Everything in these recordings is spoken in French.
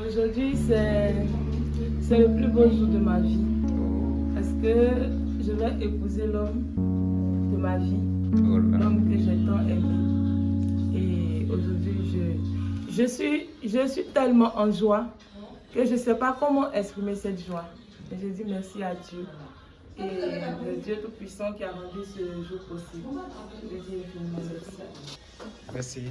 Aujourd'hui, c'est le plus beau jour de ma vie. Parce que je vais épouser l'homme de ma vie, l'homme que j'ai tant aimé. Et aujourd'hui, je suis tellement en joie que je ne sais pas comment exprimer cette joie. Et je dis merci à Dieu et le Dieu Tout-Puissant qui a rendu ce jour possible. Je lui dis infiniment merci. Merci.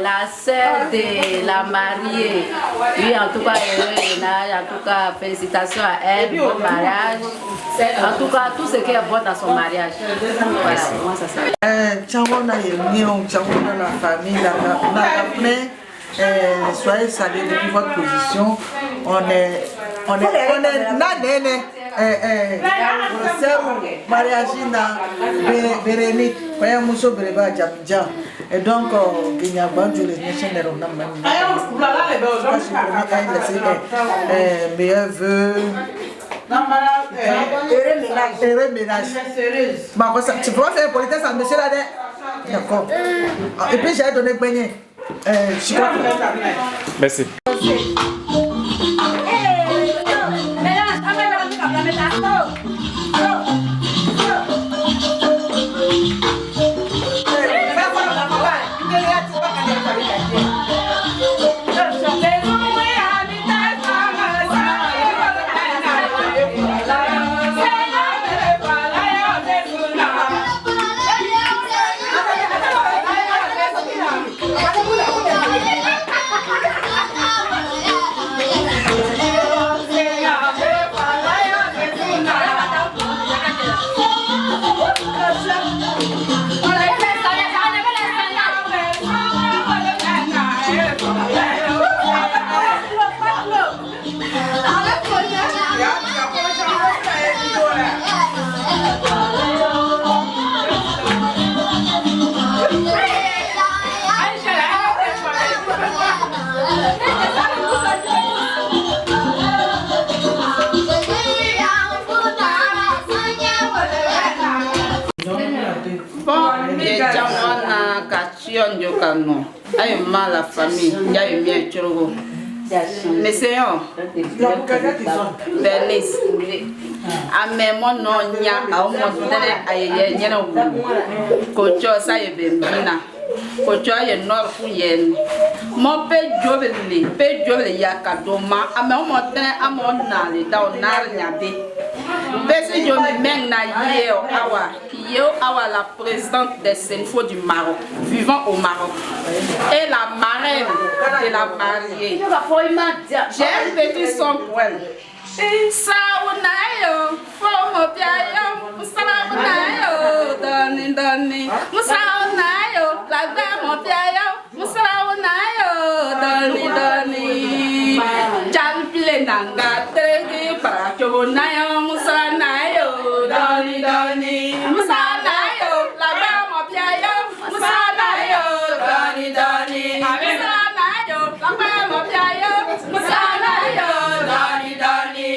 La sœur de la mariée. Oui, en tout cas, félicitations à elle, bon mariage. En tout cas, tout ce qui est bon dans son mariage. Voilà, comment ça s'appelle? La famille, soyez salués depuis votre position. On est Bérénique, et donc, il y a meilleurs vœux. Heureux ménage. Tu pourras faire politesse à monsieur là. D'accord. Et puis j'ai donné beignet. Merci. La famille, il y a eu bien trop. Mais c'est Bernice. A même mon nom, il y a un moment donné, Coach, ça y est, Bembina. Coach, il y a une autre fouille. Mon père Jovel, Yakadoma, a même moment donné, à mon nez, dans Narniabe. Bessie Jomi Mengna Yeo Awa, la présidente des Senfo du Maroc, vivant au Maroc, et la marraine de la mariée. J'ai un petit son pour elle. Saunayo, Fomo Piayo, Saunayo, Doni Doni, Saunayo, la dame Piayo, Saunayo, Doni Doni, Jalpile Nanga, Tregi, Parachonayo, Musanayo, Doni Doni, Musanayo, la dame Piayo, Musanayo, Doni Doni, Musanayo, la dame Piayo, Musanayo, Doni Doni.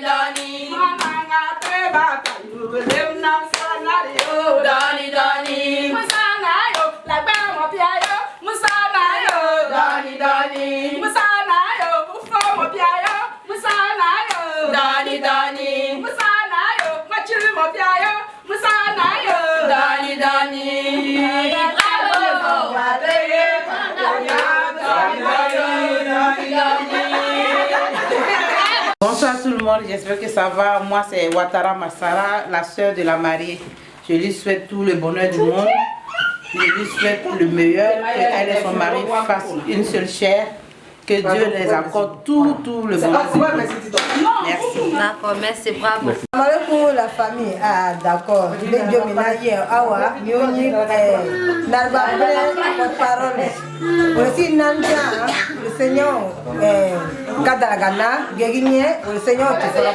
Doni Doni doni, musanayo, lagba mo piayo, musanayo, doni doni, musanayo, ufo mo piayo, musanayo, doni doni, musanayo, machiri mo piayo, musanayo, doni doni. Bonsoir tout le monde, j'espère que ça va. Moi c'est Ouattara Massara, la sœur de la mariée. Je lui souhaite tout le bonheur du monde. Je lui souhaite le meilleur, qu'elle et son mari fassent une seule chair. Que Dieu les accorde tout le bonheur. Merci. D'accord, merci, bravo. Pour la famille, ah d'accord. Je vais dire awa, mioni, n'arba porte-parole. Aussi Nanja, le Seigneur, Kadaragana, Guéguiné, le Seigneur qui sera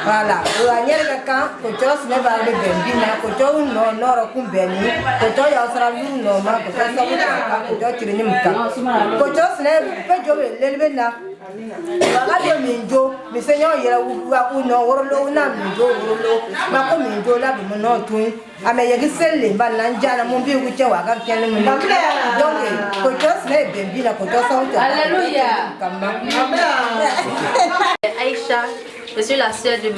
voilà. Pour la Nyeraka, Kochos ne va le Bembina, Kocho no Noro Kumbeni, Kocho Yasra Luma, Kocho Chirimuka. Kochos ne Lelbena. Wakadio minjo, mi Seigneur yera uno worlo na minjo worlo, mako minjo la bi no tun. Ame yegi selle ba nanjana mo bi wuche waka kene mo. Donc Kochos ne bembi na Kochos auto. Alléluia. Aïcha, je suis la sœur de la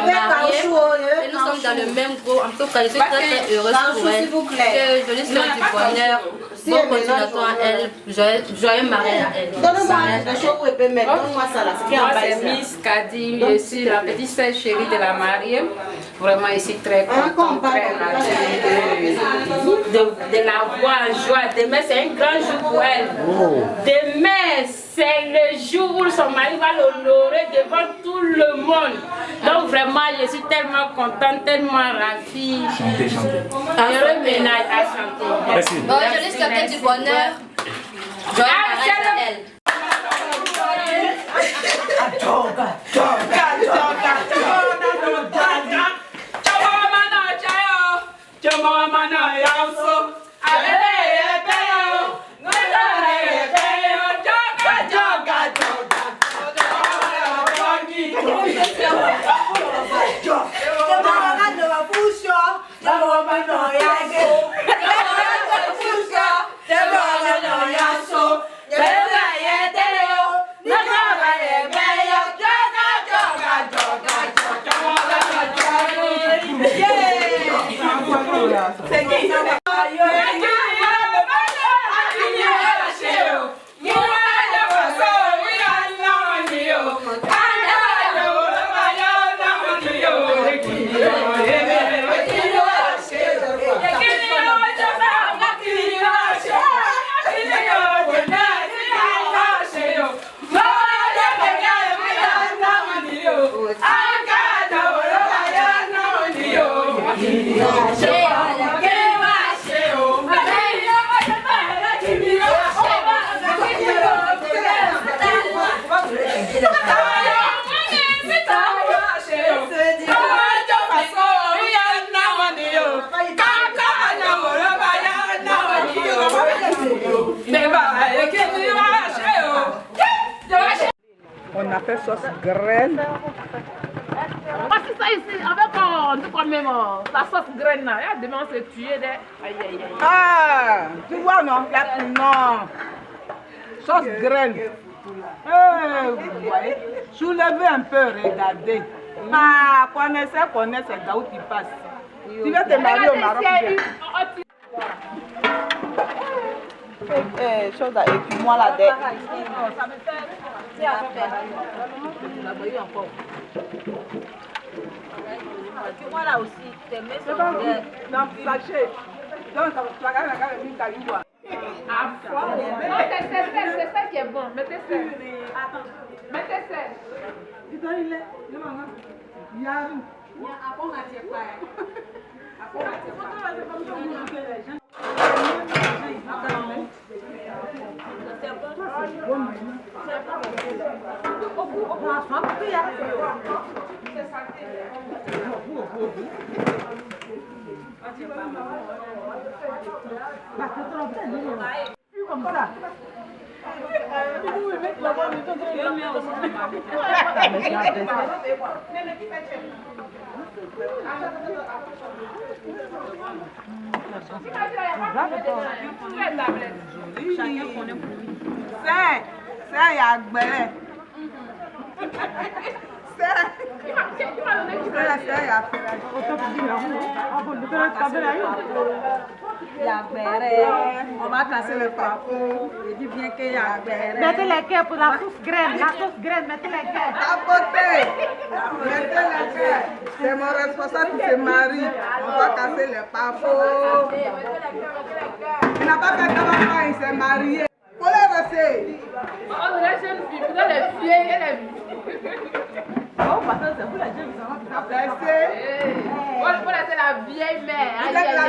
mariée et nous sommes dans le même groupe. En tout cas, je suis très heureuse pour elle. Que je lui souhaite du bonheur. Bon continuation à elle. Joyeux mariage à elle. Moi, c'est Miss Kadi, je suis la petite sœur chérie de la mariée. Vraiment, je suis très contente, très ravie de la voir en joie. Demain, c'est un grand jour pour elle. Demain, c'est le jour où son mari va l'honorer devant tout le monde. Donc vraiment, je suis tellement contente, tellement ravie. Heureux ménage à chanter. Bon, je lui souhaite du bonheur. Joyeux mariage à elle. On a fait sauce graine. C'est ça ici, avec quand même la sauce graine là. Demain, on s'est tué des. Aïe aïe aïe. Ah, tu vois non? Non. Sauce graine. Vous voyez? Soulevez un peu, regardez. Ah, connaissez, Gaou qui passe. Tu vas te marier au Maroc. Chose à épuis-moi la dette. Ça me fait. C'est à faire. La voyez encore. Moi là aussi, tes mains sont dans le sachet. Donc, tu vas regarder la mine d'Alibua. C'est ça qui est bon. Mettez ça. Mettez ça. Comme ça. C'est Yagbele. On va casser le papeau. Je dis bien que Yagbele. Mettez les cœurs pour la sauce graine. La sauce graine, mettez les cœurs. À côté. Mettez les cœurs. C'est mon responsable qui se marie. On va casser le papeau. Il n'a pas fait d'enfant, il s'est marié. Faut les rester. Oh, la jeune fille, vous les vieilles, elle est... Oh, parce que c'est vous les jeunes, ça va laisser. Faut laisser la vieille mère. Vous êtes là,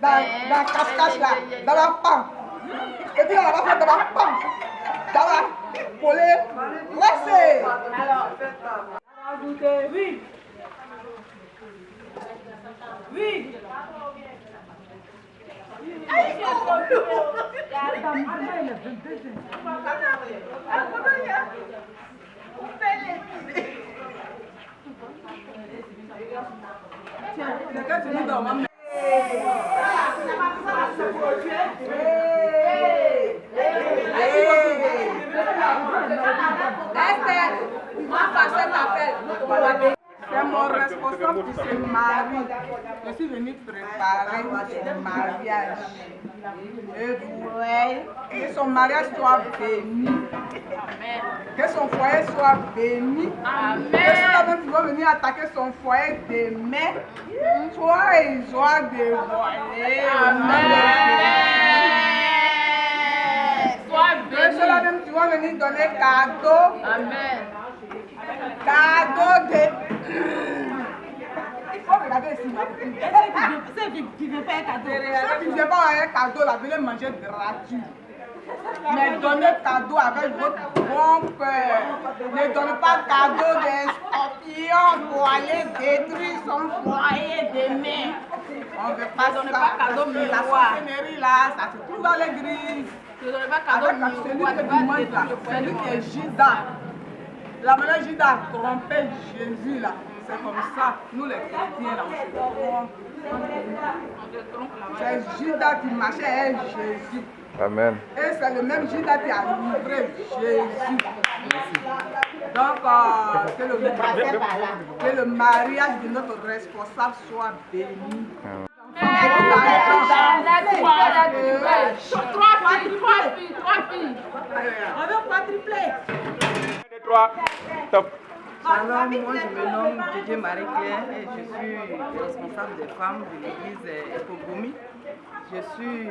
dans la cache-cache là, dans la pan. Et puis on va faire dans la pan. Dans la poêle. Laissez. Alors, oui. Oui. C'est mon responsable qui se marie. Je suis venue préparer son mariage. Et vous voyez, que son mariage soit béni. Que son foyer soit béni. Que ceux-là qui vont venir attaquer son foyer demain soit une joie dévoilée. Que ceux-là même qui vont venir donner cadeau. Amen. Cadeau de... Il faut regarder ici. Ceux qui ne veulent pas un cadeau. Ceux qui ne veulent pas un cadeau, là, venez manger gratuit. Mais donnez cadeau avec votre bon cœur. Ne donnez pas cadeau des scorpions pour aller détruire son foyer demain. On ne veut pas donner pas cadeau miroir. La sorcellerie là, ça se trouve dans l'église. Ne donnez pas cadeau miroir. Celui qui est Judas. La manière Judas a trompé Jésus là. C'est comme ça. Nous les chrétiens là, on se trompe. C'est Judas qui marchait avec Jésus. Amen. Et c'est le même Judas qui a livré Jésus. Donc, que le mariage de notre responsable soit béni. Trois filles. On veut pas tripler. Top. Alors, moi, je me nomme Didier Marie-Claire et je suis responsable des femmes de l'église Ekogomi. Je suis,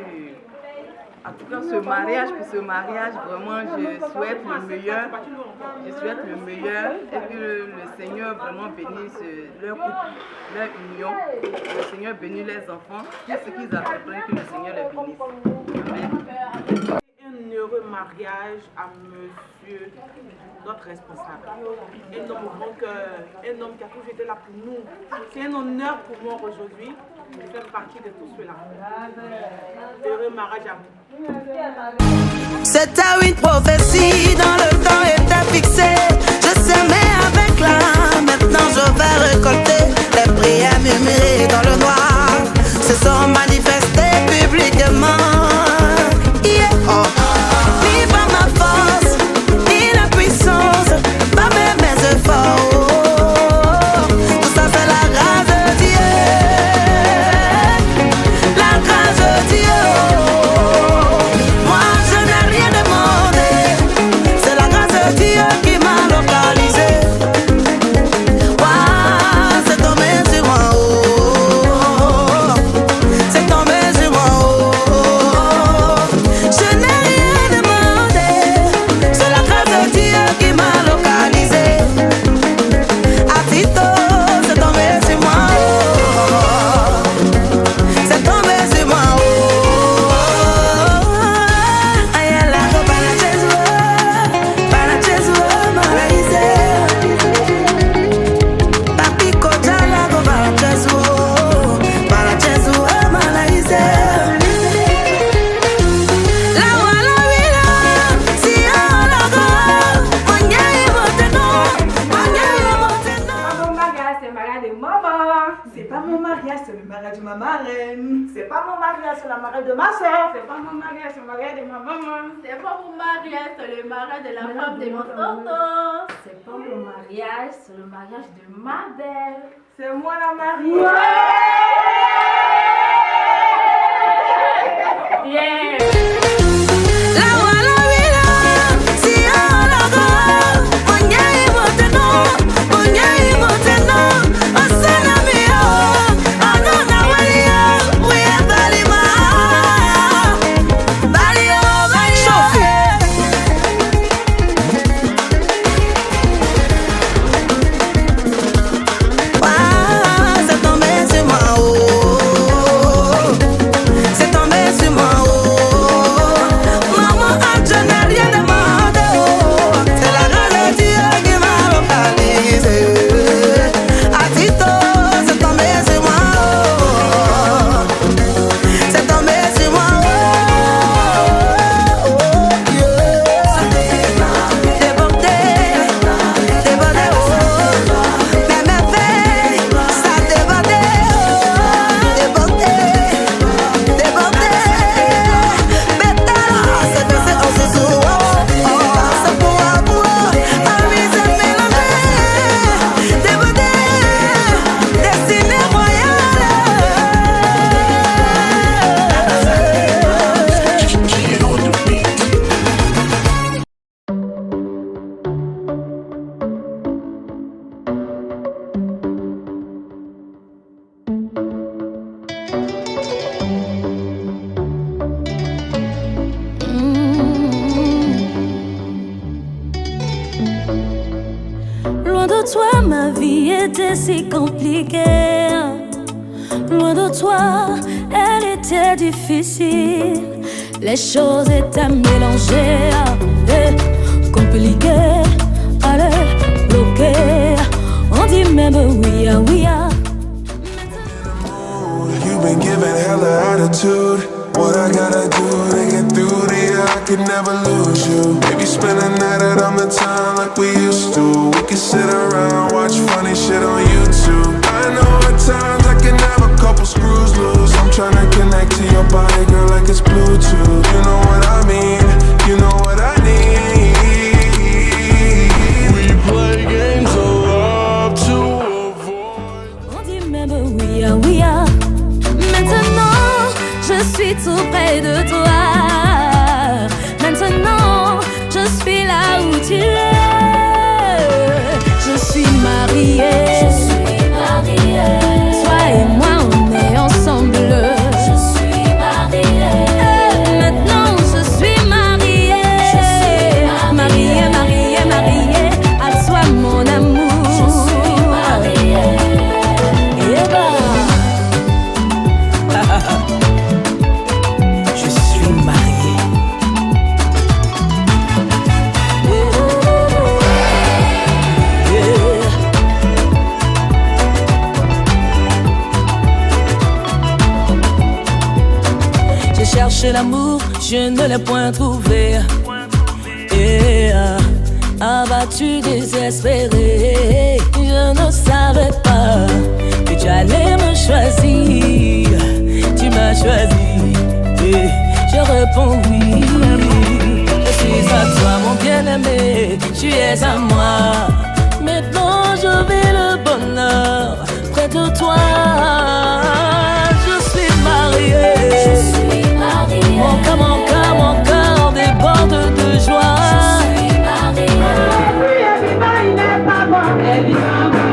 en tout cas, pour ce mariage, vraiment, je souhaite le meilleur. Je souhaite le meilleur et que le Seigneur vraiment bénisse leur couple, leur union. Le Seigneur bénisse les enfants. Tout ce qu'ils entreprennent, que le Seigneur les bénisse. Amen. Un heureux mariage à monsieur notre responsable. Un homme au bon cœur, un homme qui a toujours été là pour nous. C'est un honneur pour moi aujourd'hui de faire partie de tout cela. Heureux mariage à vous. C'était une prophétie dans le temps était fixé. Je semais avec là, maintenant je vais récolter. Les prières murmurées dans le noir se sont manifestées publiquement. Yeah. Oh. Ni par ma force, ni la puissance, par mes efforts. Tout ça c'est la grâce de Dieu. La grâce de Dieu. Moi je n'ai rien demandé. C'est la grâce de Dieu qui m'a localisé. Wow. mariage de maman. C'est pas mon mariage, c'est le mariage de ma marraine. C'est pas mon mariage, c'est le mariage de ma soeur. C'est pas mon mariage, c'est le mariage de ma maman. C'est pas mon mariage, c'est le mariage de la femme de mon tonton. C'est pas mon mariage, c'est le mariage de ma belle. C'est moi la mariée. Yeah. toi, ma vie était si compliquée. Loin de toi, elle était difficile. Les choses étaient mélangées, compliquées, allez, bloquées. On dit même oui, oui. You've been giving hella attitude. What I gotta do to get through to you, I could never lose you. Maybe spend a night out on the town like we used to. We could sit around, watch funny shit on YouTube. I know at times I can have a couple screws loose. I'm trying to connect to your body, girl, like it's Bluetooth. You know what I mean, you know what I need. We play games of love to avoid. On dit même oui, oui. Maintenant, je suis tout près de toi. Maintenant, je suis là où tu es. Je suis mariée. Je suis mariée. Toi et moi, on est ensemble. Je suis mariée. Maintenant, je suis mariée. Je suis mariée, mariée, mariée. À toi, mon amour. Je suis mariée. Et bah. Je suis mariée. J'ai cherché l'amour, je ne l'ai point trouvé. Et abattu, désespéré, je ne savais pas que tu allais me choisir. Tu m'as choisi et je réponds oui. Je suis à toi, mon bien-aimé, tu es à moi. Maintenant je vis le bonheur près de toi. Je suis mariée. Je suis mariée. Mon cœur déborde de joie. Je suis mariée. Il n'est pas bon. Il n'est pas bon.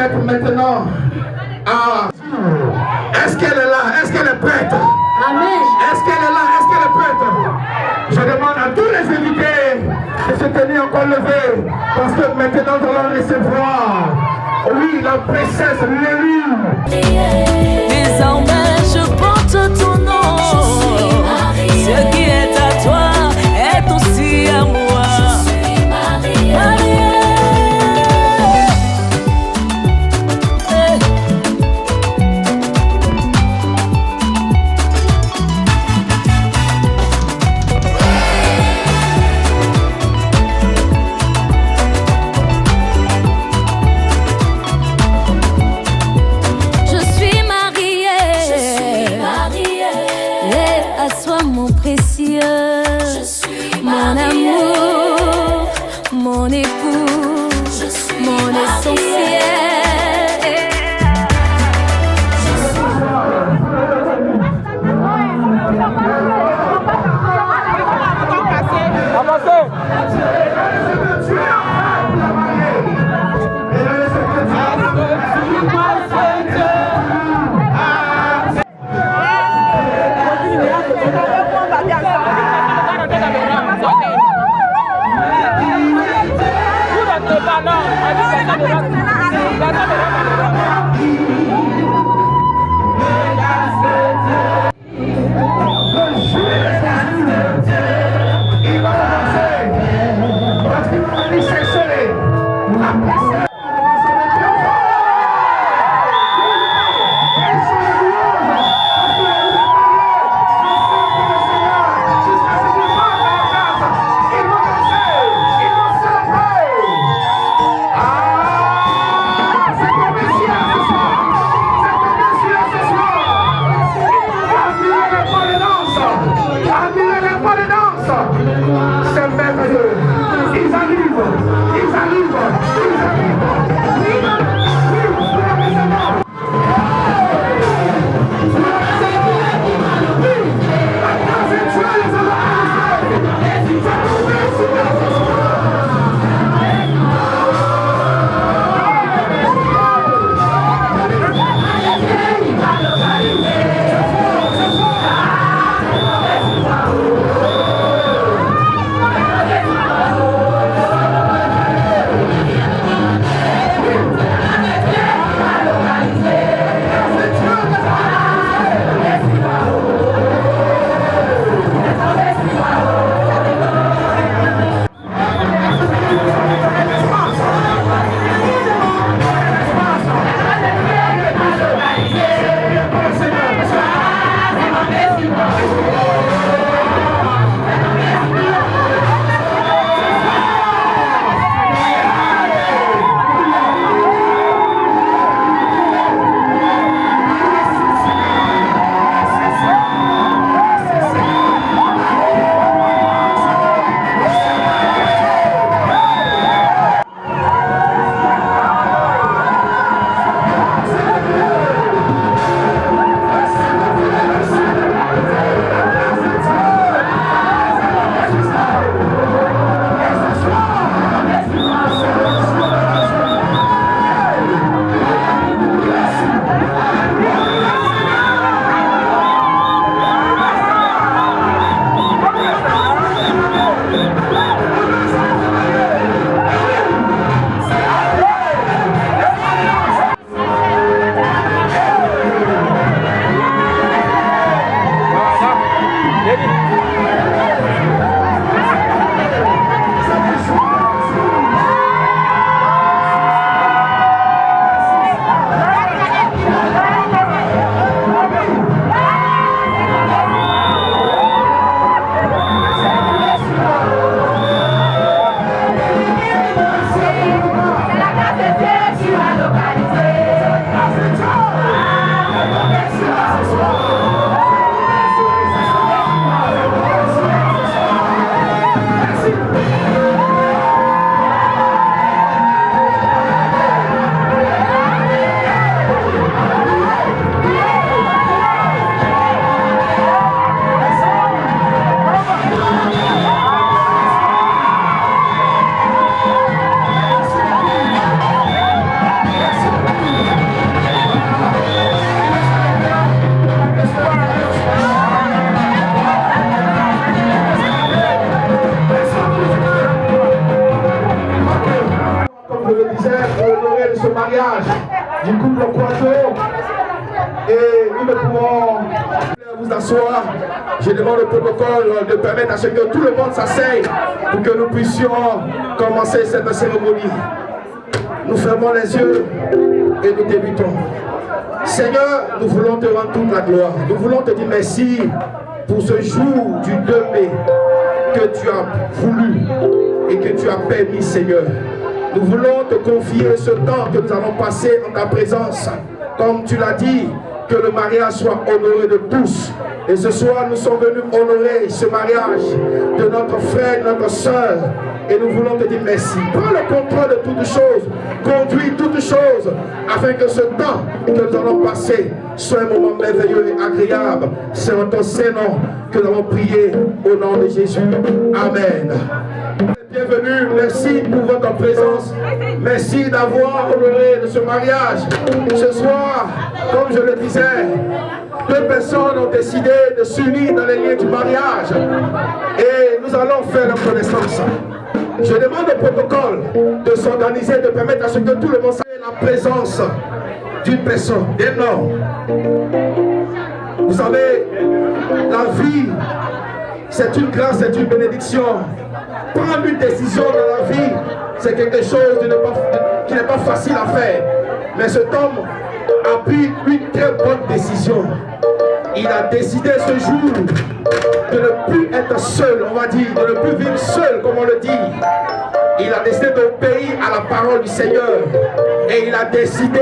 permettre maintenant à... Est-ce qu'elle est là? Est-ce qu'elle est prête? Amen. Est-ce qu'elle est là? Est-ce qu'elle est prête? Je demande à tous les invités de se tenir encore levés, parce que maintenant nous allons recevoir, oui, la princesse Lélie. Désormais je porte ton nom. Ce qui est à toi est aussi à moi. Mon amour, mon époux, mon essentiel. Ah! je le disais, pour honorer ce mariage du couple Quattro. Et nous ne pouvons vous asseoir. Je demande au protocole de permettre à ce que tout le monde s'asseye pour que nous puissions commencer cette cérémonie. Nous fermons les yeux et nous débutons. Seigneur, nous voulons te rendre toute la gloire. Nous voulons te dire merci pour ce jour du 2 mai que tu as voulu et que tu as permis, Seigneur. Nous voulons te confier ce temps que nous allons passer en ta présence. Comme tu l'as dit, que le mariage soit honoré de tous. Et ce soir, nous sommes venus honorer ce mariage de notre frère, notre soeur. Et nous voulons te dire merci. Prends le contrôle de toutes choses. Conduis toutes choses. Afin que ce temps que nous allons passer soit un moment merveilleux et agréable. C'est en ton Saint-Nom que nous avons prié au nom de Jésus. Amen. Bienvenue, merci pour votre présence. Merci d'avoir honoré de ce mariage. Ce soir, comme je le disais, 2 personnes ont décidé de s'unir dans les liens du mariage. Et nous allons faire leur connaissance. Je demande au protocole de s'organiser, de permettre à ce que tout le monde sache la présence d'une personne, d'un homme. Vous savez, la vie, c'est une grâce, c'est une bénédiction. Prendre une décision dans la vie, c'est quelque chose qui n'est pas facile à faire. Mais cet homme a pris une très bonne décision. Il a décidé ce jour de ne plus être seul, on va dire, de ne plus vivre seul, comme on le dit. Il a décidé d'obéir à la parole du Seigneur. Et il a décidé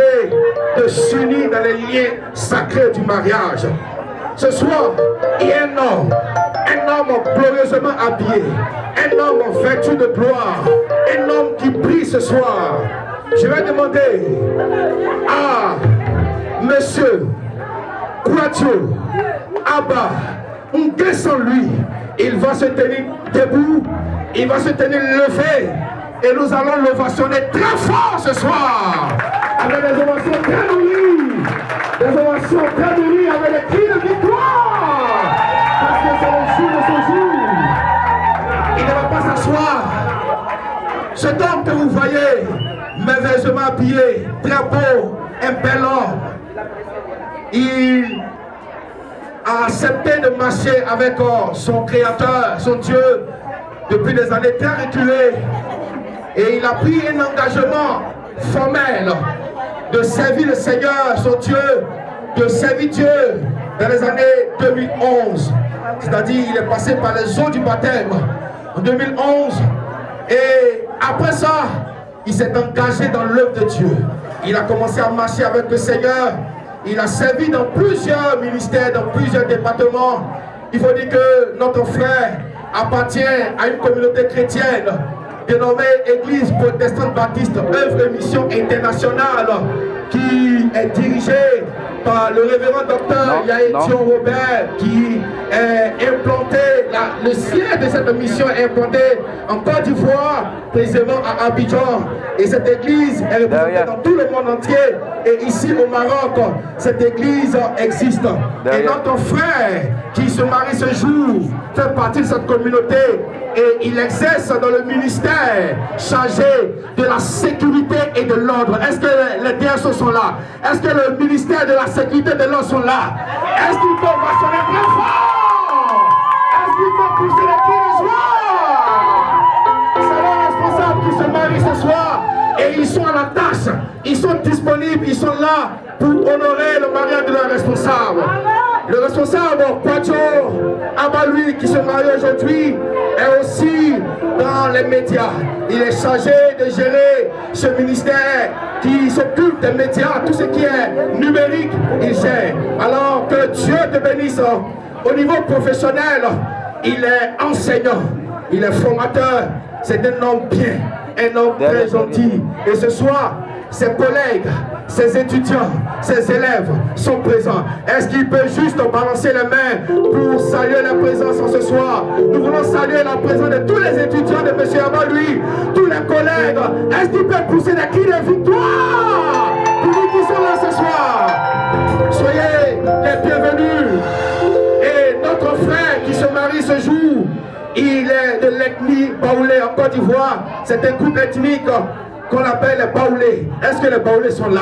de s'unir dans les liens sacrés du mariage. Ce soir, il y a un homme glorieusement habillé, un homme vêtu de gloire, un homme qui prie ce soir. Je vais demander à Monsieur Quattro Abba, on descend lui, il va se tenir debout, il va se tenir levé, et nous allons l'ovationner très fort ce soir, avec des ovations très nourries, des ovations très nourries, avec des cris de victoire, parce que c'est le jour de ce jour. Il ne va pas s'asseoir. Cet homme que vous voyez, merveilleusement habillé, très beau, un bel homme, il a accepté de marcher avec son créateur, son Dieu, depuis des années très reculées. Et il a pris un engagement formel de servir le Seigneur, son Dieu, de servir Dieu dans les années 2011. C'est-à-dire, il est passé par les eaux du baptême en 2011. Et après ça, il s'est engagé dans l'œuvre de Dieu. Il a commencé à marcher avec le Seigneur. Il a servi dans plusieurs ministères, dans plusieurs départements. Il faut dire que notre frère appartient à une communauté chrétienne dénommée Église protestante baptiste œuvre et mission internationale, qui est dirigée par le révérend docteur Yaétion Robert, qui est implanté, le siège de cette mission est implanté en Côte d'Ivoire, précisément à Abidjan. Et cette église est représentée dans tout le monde entier. Et ici au Maroc, cette église existe. Et notre frère qui se marie ce jour fait partie de cette communauté. Et il exerce dans le ministère chargé de la sécurité et de l'ordre. Est-ce que les DSO sont là? Est-ce que le ministère de la sécurité et de l'ordre sont là? Est-ce qu'ils peuvent passionner très fort? Est-ce qu'ils peuvent pousser les cris de joie? C'est les responsables qui se marient ce soir. Et ils sont à la tâche. Ils sont disponibles. Ils sont là pour honorer le mariage de leur responsable. Le responsable, Quattro Abba, lui, qui se marie aujourd'hui, est aussi dans les médias. Il est chargé de gérer ce ministère qui s'occupe des médias, tout ce qui est numérique, il gère. Alors que Dieu te bénisse. Au niveau professionnel, il est enseignant, il est formateur, c'est un homme bien, un homme très gentil. Et ce soir, ses collègues, ses étudiants, ses élèves sont présents. Est-ce qu'il peut juste balancer les mains pour saluer la présence ce soir? Nous voulons saluer la présence de tous les étudiants de M. Abba, lui, tous les collègues. Est-ce qu'il peut pousser des cris de victoire pour nous qui sont là ce soir? Soyez les bienvenus. Et notre frère qui se marie ce jour, il est de l'ethnie Baoulé en Côte d'Ivoire. C'est un groupe ethnique qu'on appelle les baoulés. Est-ce que les baoulés sont là?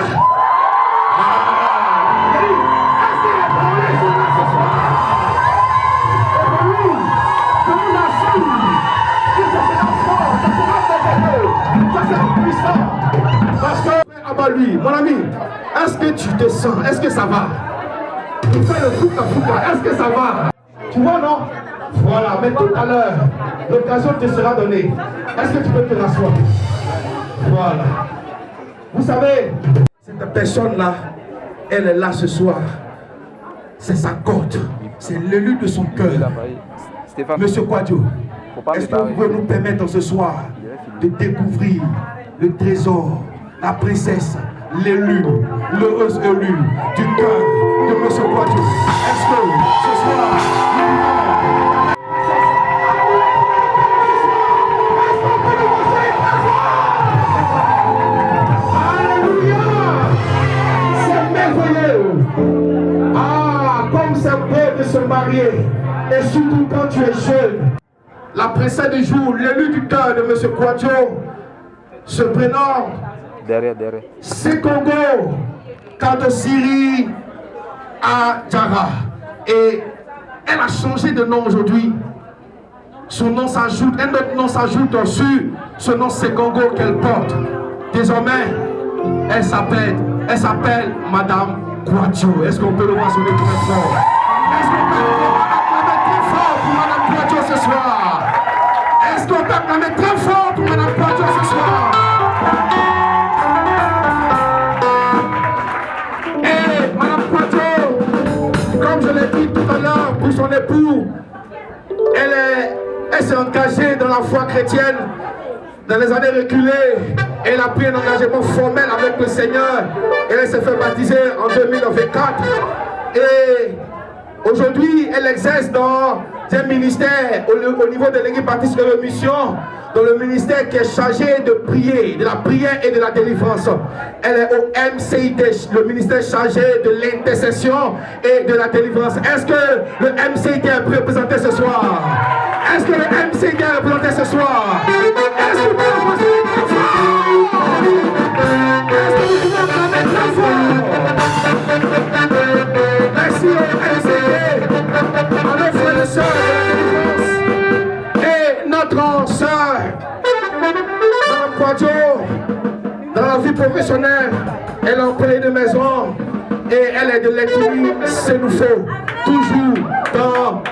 Parce que, ah bah lui, mon ami, est-ce que tu te sens? Est-ce que ça va? Tu fais le fouca, est-ce que ça va? Tu vois, non? Voilà, mais tout à l'heure, l'occasion te sera donnée. Est-ce que tu peux te rasseoir? Voilà. Vous savez, cette personne-là, elle est là ce soir. C'est sa côte. C'est l'élu de son cœur. Monsieur Kouadio, est-ce que vous pouvez nous permettre ce soir de découvrir le trésor, la princesse, l'élu, l'heureuse élue du cœur de Monsieur Kouadio? Est-ce que ce soir, se marier, et surtout quand tu es jeune. La princesse du jour, l'élu du cœur de M. Kouadio, se prénomme Sekongo Kadosiri Adjara. Et elle a changé de nom aujourd'hui. Son nom s'ajoute, un autre nom s'ajoute sur ce nom Sekongo qu'elle porte. Désormais, elle s'appelle Madame Kouadio. Est-ce qu'on peut le voir sur les très fort? Est-ce qu'on peut acclamer très fort pour Madame Kouadio ce soir? Est-ce qu'on peut acclamer très fort pour Madame Kouadio ce soir? Et Madame Kouadio, comme je l'ai dit tout à l'heure pour son époux, elle s'est engagée dans la foi chrétienne dans les années reculées. Elle a pris un engagement formel avec le Seigneur et elle s'est fait baptiser en 2024. Et aujourd'hui, elle exerce dans un ministère au niveau de l'Église baptiste de Mission, dans le ministère qui est chargé de prier, de la prière et de la délivrance. Elle est au MCID, le ministère chargé de l'intercession et de la délivrance. Est-ce que le MCID est représenté ce soir? Est-ce que le MCID est représenté ce soir? Est-ce que vous pouvez représenter très fort? Est-ce que vous pouvez représenter très fort? Merci au MCID, à nos frères et sœurs de la délivrance. Et notre sœur, Mme Kouadio, dans la vie professionnelle, elle est employée de maison et elle est de l'ethnie Sénoufo, toujours dans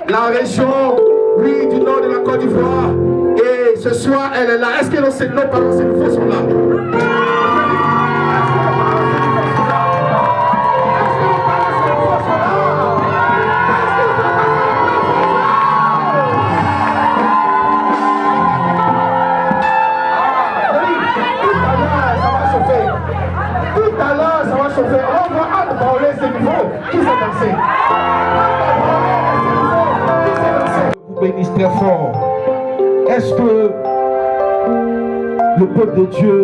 la région, oui, du nord de la Côte d'Ivoire. Et ce soir, elle est là. Est-ce que nos parents Sénoufo sont là? On va hâte parler ces niveaux. Qui s'est dansé? Vous bénissez très fort. Est-ce que le peuple de Dieu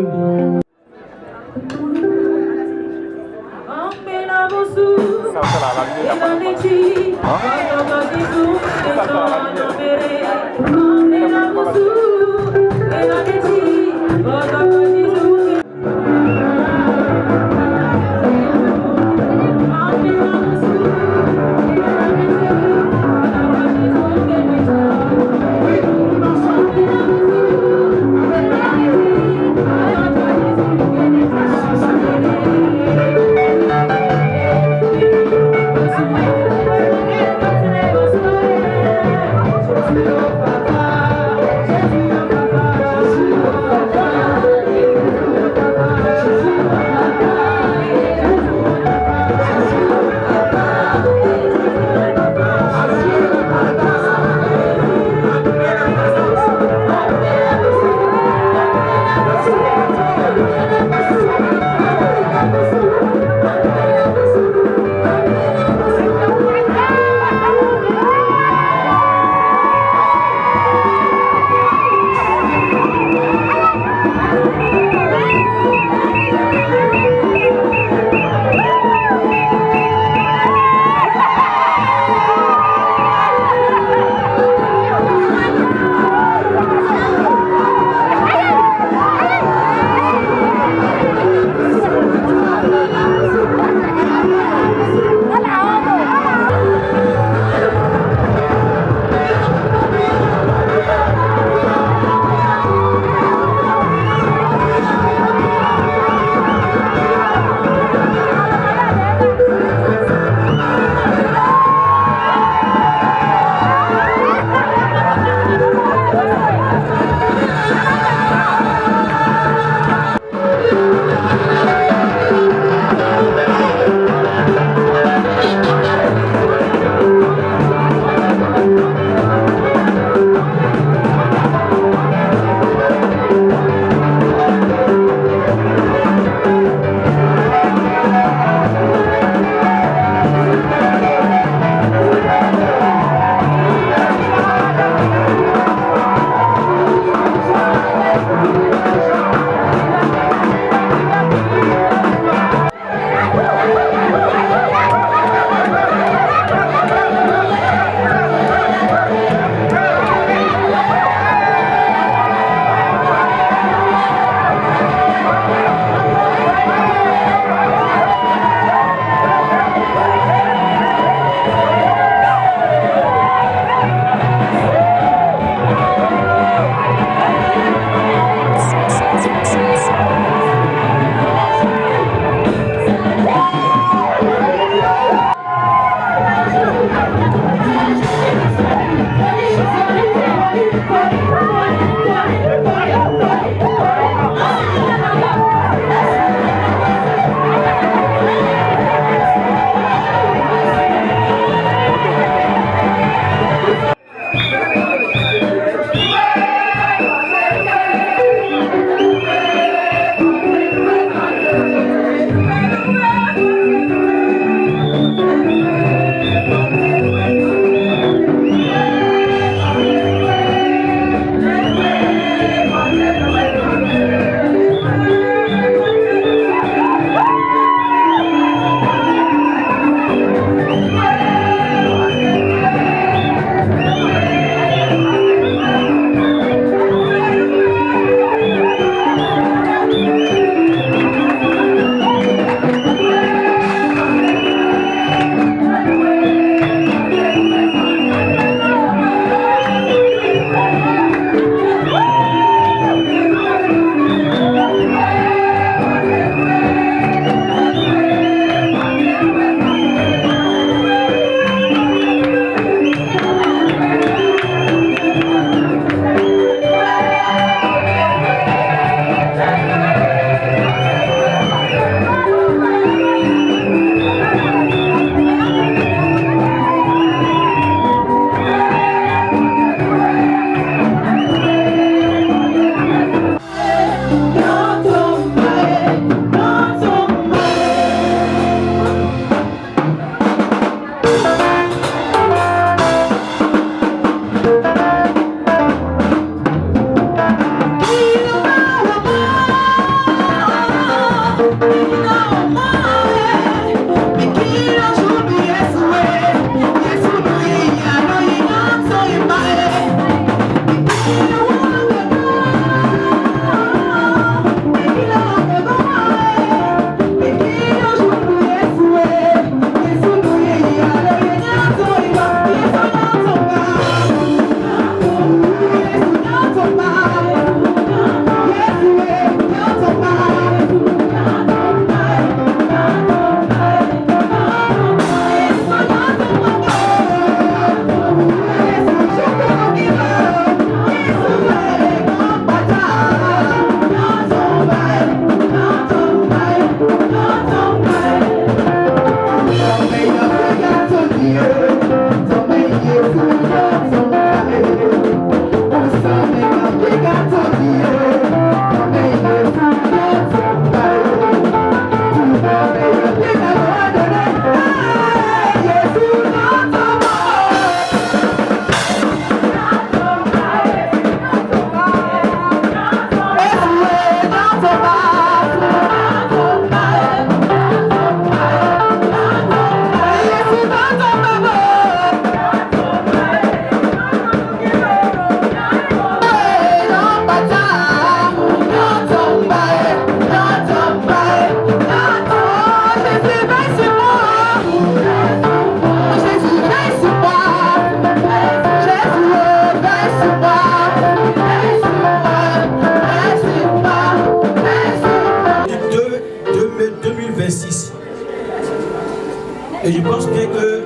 Et je pense bien que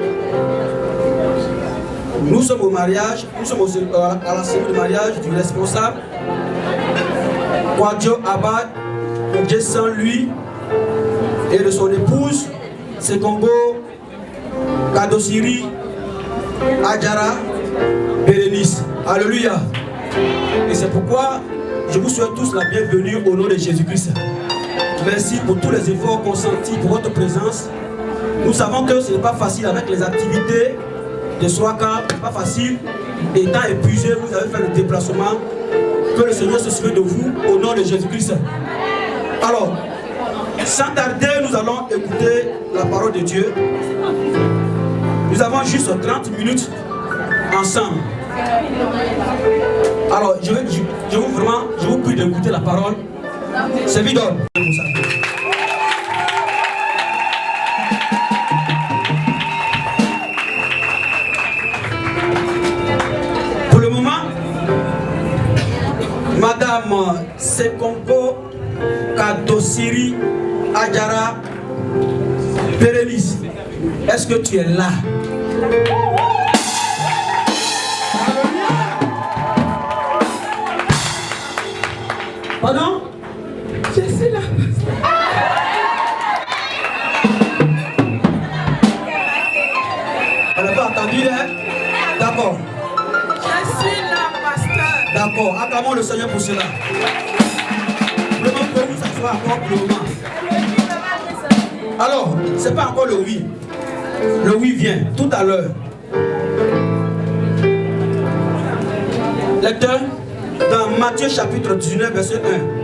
nous sommes au mariage, nous sommes à la cérémonie de mariage du responsable Kwadjo Abad, sans lui et de son épouse, Sekongo Kadosiri Adjara Bérénice. Alléluia. Et c'est pourquoi je vous souhaite tous la bienvenue au nom de Jésus-Christ. Merci pour tous les efforts consentis pour votre présence. Nous savons que ce n'est pas facile avec les activités de Swaka, ce n'est pas facile. Étant épuisé, vous avez fait le déplacement. Que le Seigneur se souvienne de vous au nom de Jésus-Christ. Alors, sans tarder, nous allons écouter la parole de Dieu. Nous avons juste 30 minutes ensemble. Alors, je vous prie d'écouter la parole. C'est Vidor. Pour le moment, Madame Sekongo Kadosiri Adjara Bérénice, est-ce que tu es là? Pardon? Je suis là. On n'a pas entendu, hein? D'accord. Je suis là, pasteur. D'accord. Acclamons le Seigneur pour cela. Vraiment que vous, ça sera encore pour le moment. Alors, ce n'est pas encore le oui. Le oui vient tout à l'heure. Lecteur, dans Matthieu chapitre 19, verset 1.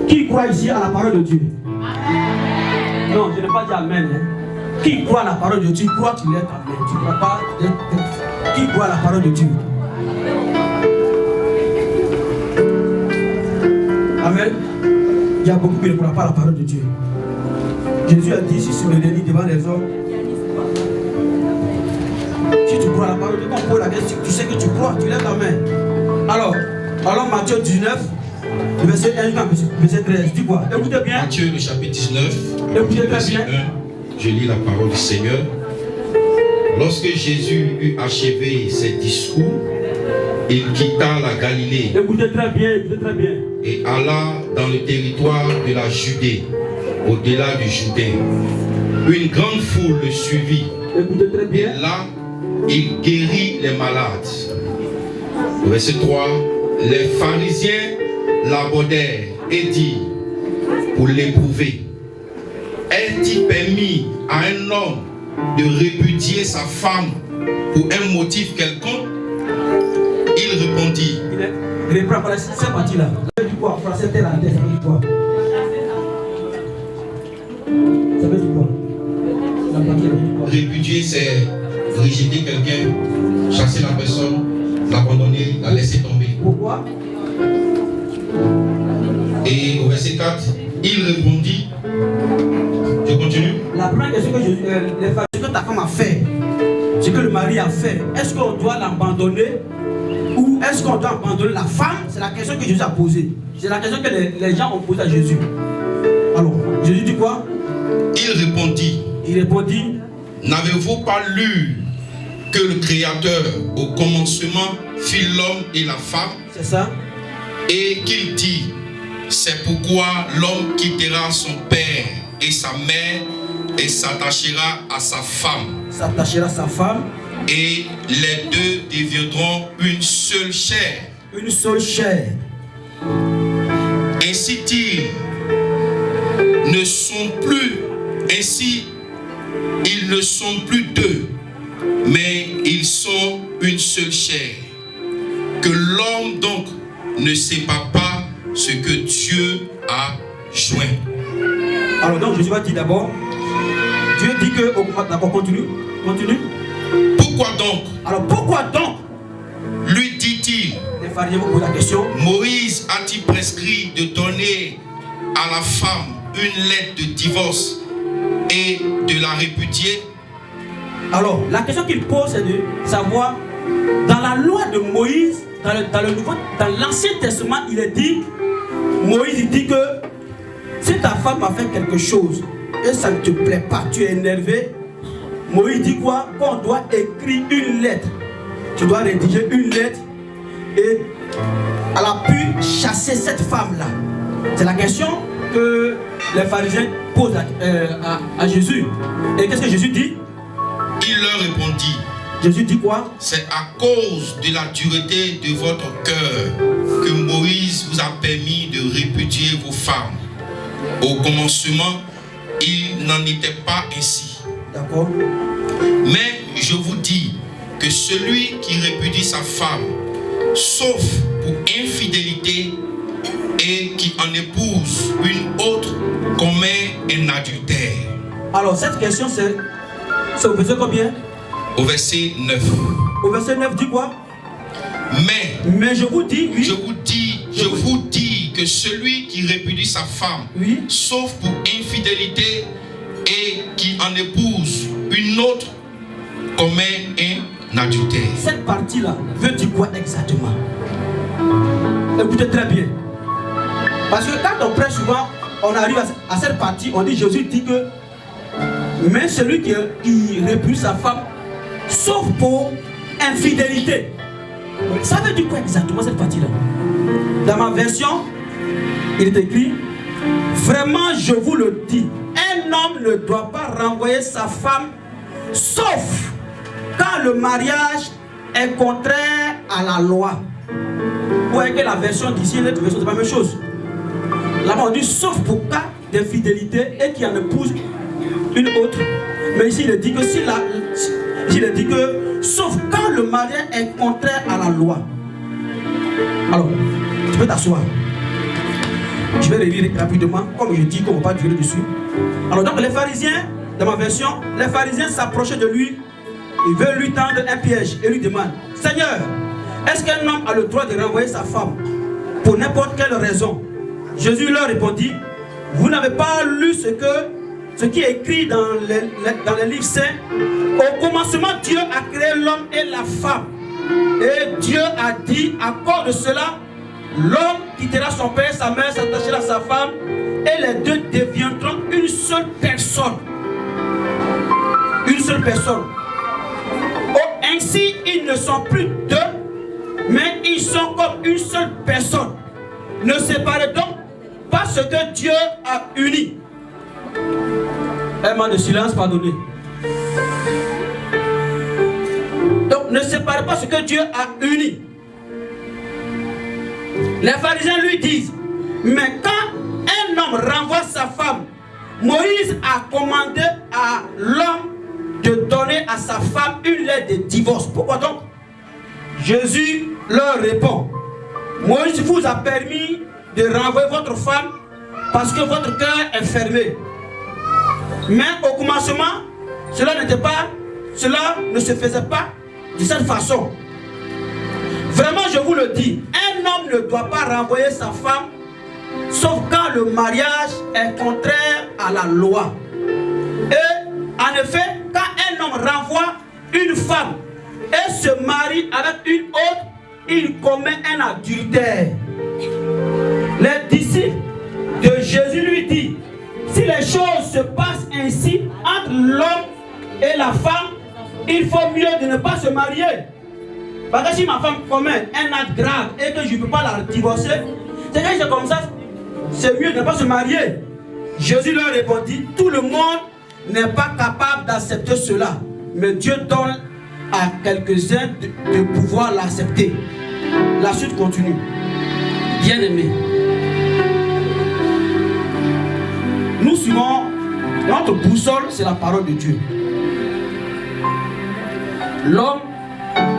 Qui croit ici à la parole de Dieu? Non, je n'ai pas dit amen. Hein. Qui croit à la parole de Dieu? Tu crois, tu l'es amen. Tu ne crois pas. Qui croit à la parole de Dieu? Amen. Il y a beaucoup qui ne croient pas à la parole de Dieu. Jésus a dit ici sur le délit devant les hommes. Si tu crois à la parole de Dieu, quand on pose la question, tu sais que tu crois, tu lèves ta main. Alors Matthieu 19, verset 1, verset 13, dis quoi? Écoutez bien. Matthieu le chapitre 19, écoutez verset bien. 1, je lis la parole du Seigneur. Lorsque Jésus eut achevé ses discours, il quitta la Galilée. Écoutez très bien, écoutez très bien. Et alla dans le territoire de la Judée, au-delà du Jourdain. Une grande foule le suivit. Écoutez très bien. Et là, il guérit les malades. Verset 3. Les pharisiens l'abordèrent et dirent, pour l'éprouver, est-il permis à un homme de répudier sa femme pour un motif quelconque? Il répondit. Il reprend par cette partie-là. veut dire quoi? En français, terre à terre, ça veut dire quoi? Ça veut dire quoi? Répudier, c'est rejeter quelqu'un, chasser la personne, l'abandonner, la laisser tomber. Pourquoi? Et au verset 4, il répondit. Je continue. La première question que ce que ta femme a fait, ce que le mari a fait, est-ce qu'on doit l'abandonner ou est-ce qu'on doit abandonner la femme? C'est la question que Jésus a posée. C'est la question que les gens ont posée à Jésus. Alors, Jésus dit quoi? Il répondit. Il répondit. N'avez-vous pas lu que le Créateur, au commencement, fit l'homme et la femme? C'est ça. Et qu'il dit, c'est pourquoi l'homme quittera son père et sa mère et s'attachera à sa femme. S'attachera à sa femme. Et les deux deviendront une seule chair. Une seule chair. Ainsi ils ne sont plus deux, mais ils sont une seule chair. Que l'homme donc ne sépare pas ce que Dieu a joint. Alors donc Jésus va dire d'abord, Dieu dit que, d'abord continue. Pourquoi donc? Alors pourquoi donc? Lui dit-il. Les pharisiens vous posent la question. Moïse a-t-il prescrit de donner à la femme une lettre de divorce et de la répudier? Alors la question qu'il pose c'est de savoir, dans la loi de Moïse, dans l'Ancien Testament, il est dit, Moïse il dit que si ta femme a fait quelque chose et ça ne te plaît pas, tu es énervé, Moïse dit quoi? Qu'on doit écrire une lettre. Tu dois rédiger une lettre et elle a pu chasser cette femme-là. C'est la question que les pharisiens posent à Jésus. Et qu'est-ce que Jésus dit? Il leur répondit. Jésus dit quoi? C'est à cause de la dureté de votre cœur que Moïse vous a permis de répudier vos femmes. Au commencement, il n'en était pas ainsi. D'accord. Mais je vous dis que celui qui répudie sa femme, sauf pour infidélité, et qui en épouse une autre, commet un adultère. Alors cette question c'est au verset combien? Au verset 9. Au verset 9 dit quoi? Mais je vous dis, oui. Je vous dis que celui qui répudie sa femme, oui, sauf pour infidélité, et qui en épouse une autre, commet un adultère. Cette partie-là veut dire quoi exactement? Écoutez très bien. Parce que quand on prêche souvent, on arrive à cette partie, on dit, Jésus dit que mais celui qui répudie sa femme, sauf pour infidélité. Ça veut dire quoi exactement cette partie-là? Dans ma version, il est écrit, vraiment je vous le dis, un homme ne doit pas renvoyer sa femme, sauf quand le mariage est contraire à la loi. Vous voyez que la version d'ici et l'autre version, c'est pas la même chose. Là-bas on dit sauf pour cas d'infidélité et qui en épouse une autre. Mais ici il dit que il dit que sauf quand le mariage est contraire à la loi. Alors, tu peux t'asseoir. Je vais relire rapidement, comme je dis qu'on ne va pas durer dessus. Alors donc les pharisiens, dans ma version, les pharisiens s'approchaient de lui, ils veulent lui tendre un piège et lui demandent, Seigneur, est-ce qu'un homme a le droit de renvoyer sa femme pour n'importe quelle raison? Jésus leur répondit, vous n'avez pas lu ce qui est écrit dans les livres saints? Au commencement, Dieu a créé l'homme et la femme. Et Dieu a dit, à cause de cela, l'homme quittera son père, sa mère, s'attachera à sa femme, et les deux deviendront une seule personne. Une seule personne. Oh, ainsi, ils ne sont plus deux, mais ils sont comme une seule personne. Ne séparez donc pas ce que Dieu a uni. Un moment de silence, pardonnez. Donc, ne séparez pas ce que Dieu a uni. Les pharisiens lui disent, mais quand un homme renvoie sa femme, Moïse a commandé à l'homme de donner à sa femme une lettre de divorce. Pourquoi donc? Jésus leur répond, Moïse vous a permis de renvoyer votre femme parce que votre cœur est fermé. Mais au commencement, cela ne se faisait pas de cette façon. Vraiment, je vous le dis, un homme ne doit pas renvoyer sa femme, sauf quand le mariage est contraire à la loi. Et en effet, quand un homme renvoie une femme et se marie avec une autre, il commet un adultère. Les disciples de Jésus lui disent, si les choses se passent ainsi entre l'homme et la femme, il faut mieux de ne pas se marier. Parce que si ma femme commet un acte grave et que je ne peux pas la divorcer, c'est que c'est comme ça, c'est mieux de ne pas se marier. Jésus leur répondit, tout le monde n'est pas capable d'accepter cela, mais Dieu donne à quelques-uns de pouvoir l'accepter. La suite continue. Bien-aimés, nous suivons, notre boussole, c'est la parole de Dieu. L'homme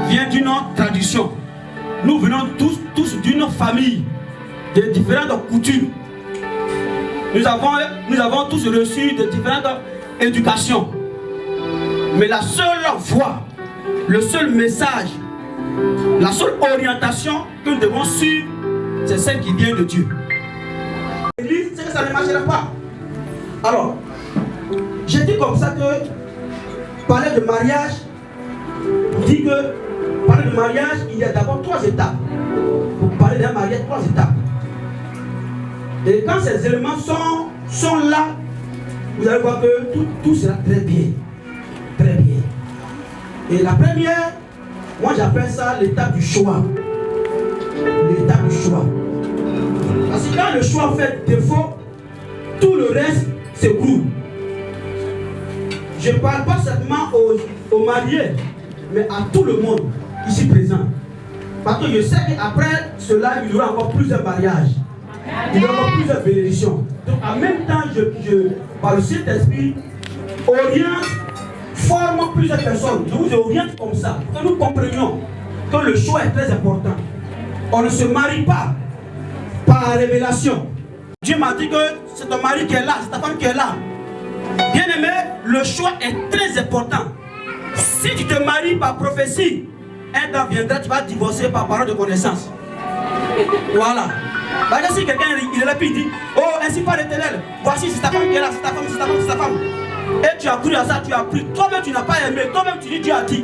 vient d'une tradition. Nous venons tous d'une famille, de différentes coutumes. Nous avons tous reçu de différentes éducations. Mais la seule voie, le seul message, la seule orientation que nous devons suivre, c'est celle qui vient de Dieu. L'église, c'est que ça ne marchera pas. Alors, j'ai dit comme ça que parler de mariage, dit que parler de mariage, il y a d'abord 3 étapes. Pour parler d'un mariage, 3 étapes. Et quand ces éléments sont là, vous allez voir que tout sera très bien. Très bien. Et la première, moi j'appelle ça l'étape du choix. L'étape du choix. Parce que quand le choix fait défaut, tout le reste s'écroule. Je ne parle pas seulement aux mariés, mais à tout le monde ici présent. Parce que je sais qu'après cela, il y aura encore plusieurs mariages. Il y aura encore plusieurs bénédictions. Donc en même temps, par le Saint-Esprit, oriente, forme plusieurs personnes. Je vous oriente comme ça, que nous comprenions que le choix est très important. On ne se marie pas par révélation. Dieu m'a dit que c'est ton mari qui est là, c'est ta femme qui est là. Bien aimé, le choix est très important. Si tu te maries par prophétie, un temps viendra, tu vas divorcer par parole de connaissance. Voilà. Parce que si quelqu'un il est là puis il dit, oh ainsi par l'Éternel, voici c'est ta femme qui est là, c'est ta femme, c'est ta femme, c'est ta femme. Et tu as cru à ça, tu as pris. Toi-même tu n'as pas aimé, toi-même tu dis Dieu a dit.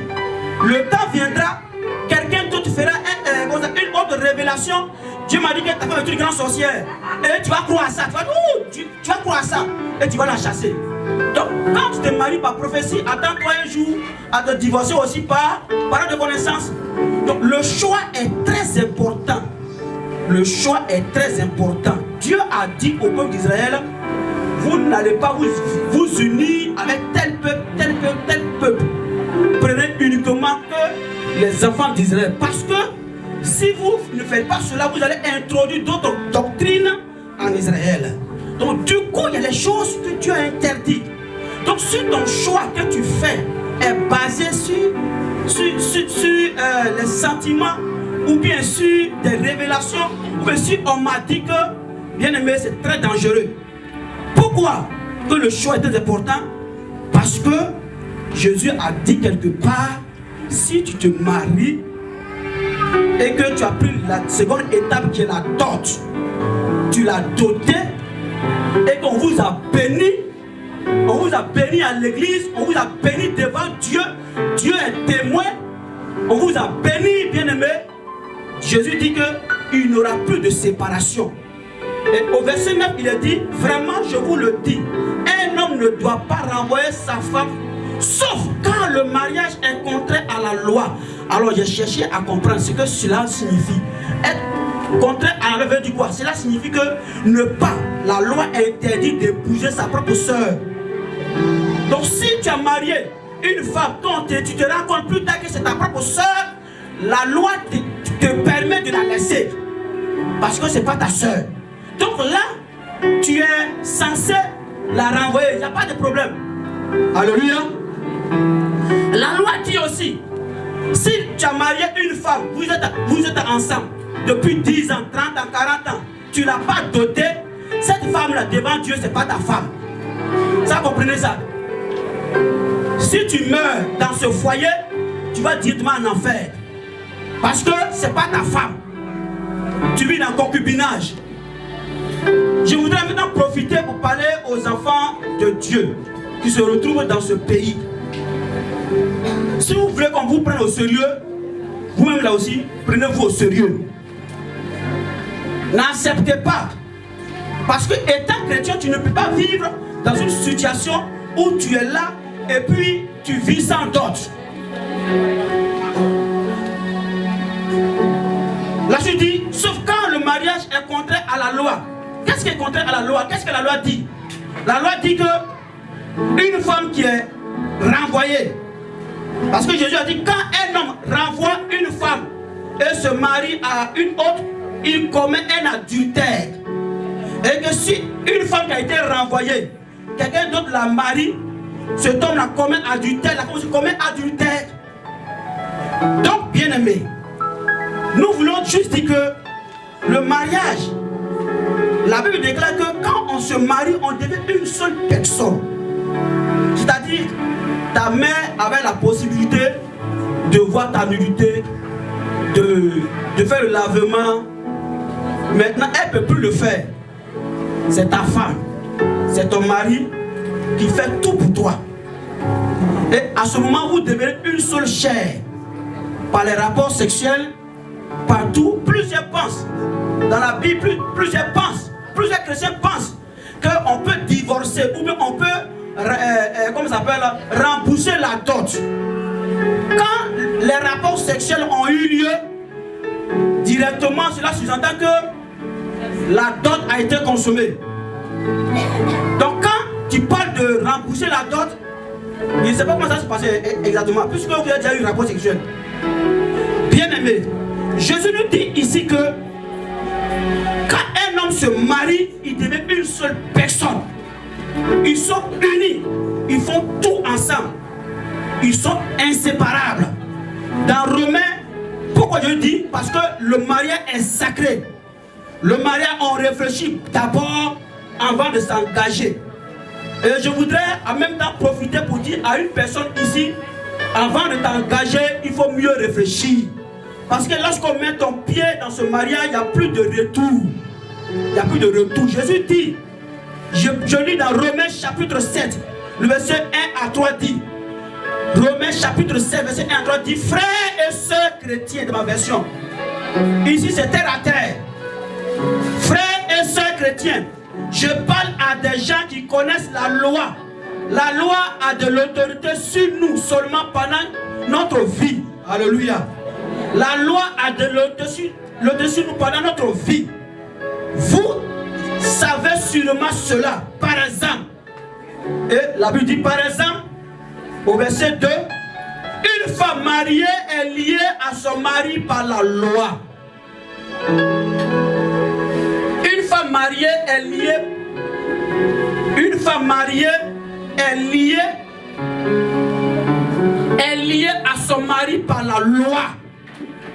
Le temps viendra, quelqu'un d'autre fera une autre révélation. Dieu m'a dit que ta femme est une grande sorcière. Et tu vas croire à ça, tu vas dire, oh, tu vas croire à ça. Et tu vas la chasser. Donc quand tu te maries par prophétie, attends-toi un jour à te divorcer aussi par parole de connaissance. Donc le choix est très important. Le choix est très important. Dieu a dit au peuple d'Israël, vous n'allez pas vous unir avec tel peuple, tel peuple, tel peuple. Prenez uniquement que les enfants d'Israël. Parce que si vous ne faites pas cela, vous allez introduire d'autres doctrines en Israël. Donc du coup, il y a les choses que Dieu a interdites. Donc si ton choix que tu fais est basé sur les sentiments, ou bien sur des révélations, ou bien si on m'a dit que, bien aimé, c'est très dangereux. Pourquoi que le choix est très important? Parce que Jésus a dit quelque part, si tu te maries et que tu as pris la seconde étape qui est la dot, tu l'as doté et qu'on vous a béni, on vous a béni à l'église, on vous a béni devant Dieu, Dieu est témoin, on vous a béni, bien aimé. Jésus dit qu'il n'y aura plus de séparation. Et au verset 9, il est dit, vraiment je vous le dis, un homme ne doit pas renvoyer sa femme, sauf quand le mariage est contraire à la loi. Alors j'ai cherché à comprendre ce que cela signifie. Être contraire à la loi du quoi? Cela signifie que ne pas, la loi interdit d'épouser sa propre soeur. Donc si tu as marié une femme, quand tu te rends compte plus tard que c'est ta propre soeur, la loi te permet de la laisser. Parce que ce n'est pas ta soeur. Donc là, tu es censé la renvoyer. Il n'y a pas de problème. Alléluia. La loi dit aussi, si tu as marié une femme, vous êtes ensemble depuis 10 ans, 30 ans, 40 ans, tu ne l'as pas dotée, cette femme-là devant Dieu, ce n'est pas ta femme. Ça, comprenez ça? Si tu meurs dans ce foyer, tu vas directement en enfer. Parce que ce n'est pas ta femme. Tu vis dans le concubinage. Je voudrais maintenant profiter pour parler aux enfants de Dieu qui se retrouvent dans ce pays. Si vous voulez qu'on vous prenne au sérieux, vous-même là aussi, prenez-vous au sérieux. N'acceptez pas. Parce que étant chrétien, tu ne peux pas vivre dans une situation où tu es là et puis tu vis sans dot. Là je dis, sauf quand le mariage est contraire à la loi. Qu'est-ce qui est contraire à la loi? Qu'est-ce que la loi dit? La loi dit que une femme qui est renvoyée, parce que Jésus a dit, quand un homme renvoie une femme et se marie à une autre, il commet un adultère. Et que si une femme qui a été renvoyée, quelqu'un d'autre la marie, cet homme la commet adultère, la femme se commet adultère. Donc, bien aimé, nous voulons juste dire que le mariage, la Bible déclare que quand on se marie, on devient une seule personne. C'est-à-dire, ta mère avait la possibilité de voir ta nudité, de faire le lavement. Maintenant, elle ne peut plus le faire. C'est ta femme, c'est ton mari qui fait tout pour toi. Et à ce moment, vous devenez une seule chair. Par les rapports sexuels, partout, plusieurs pensent. Dans la Bible, plusieurs pensent. Plusieurs chrétiens pensent qu'on peut divorcer ou bien on peut, comment ça s'appelle, rembourser la dot. Quand les rapports sexuels ont eu lieu, directement cela sous-entend que la dot a été consommée. Donc quand tu parles de rembourser la dot, je ne sais pas comment ça se passait exactement, puisque vous avez déjà eu un rapport sexuel. Bien aimé, Jésus nous dit ici que quand un homme se marie, il devient une seule personne. Ils sont unis, ils font tout ensemble. Ils sont inséparables. Dans Romains, pourquoi je dis? Parce que le mariage est sacré. Le mariage, on réfléchit d'abord avant de s'engager. Et je voudrais en même temps profiter pour dire à une personne ici, avant de t'engager, il faut mieux réfléchir. Parce que lorsqu'on met ton pied dans ce mariage, il n'y a plus de retour. Il n'y a plus de retour. Jésus dit, je lis dans Romains chapitre 7, le verset 1 à 3 dit, Romains chapitre 7, verset 1 à 3 dit, frères et sœurs chrétiens de ma version. Ici c'est terre à terre. Frères et sœurs chrétiens, je parle à des gens qui connaissent la loi. La loi a de l'autorité sur nous seulement pendant notre vie. Alléluia. La loi a de l'autorité sur nous pendant notre vie. Vous savez sûrement cela. Par exemple, et la Bible dit par exemple, au verset 2, une femme mariée est liée à son mari par la loi. Une femme mariée est liée. Une femme mariée est liée à son mari par la loi.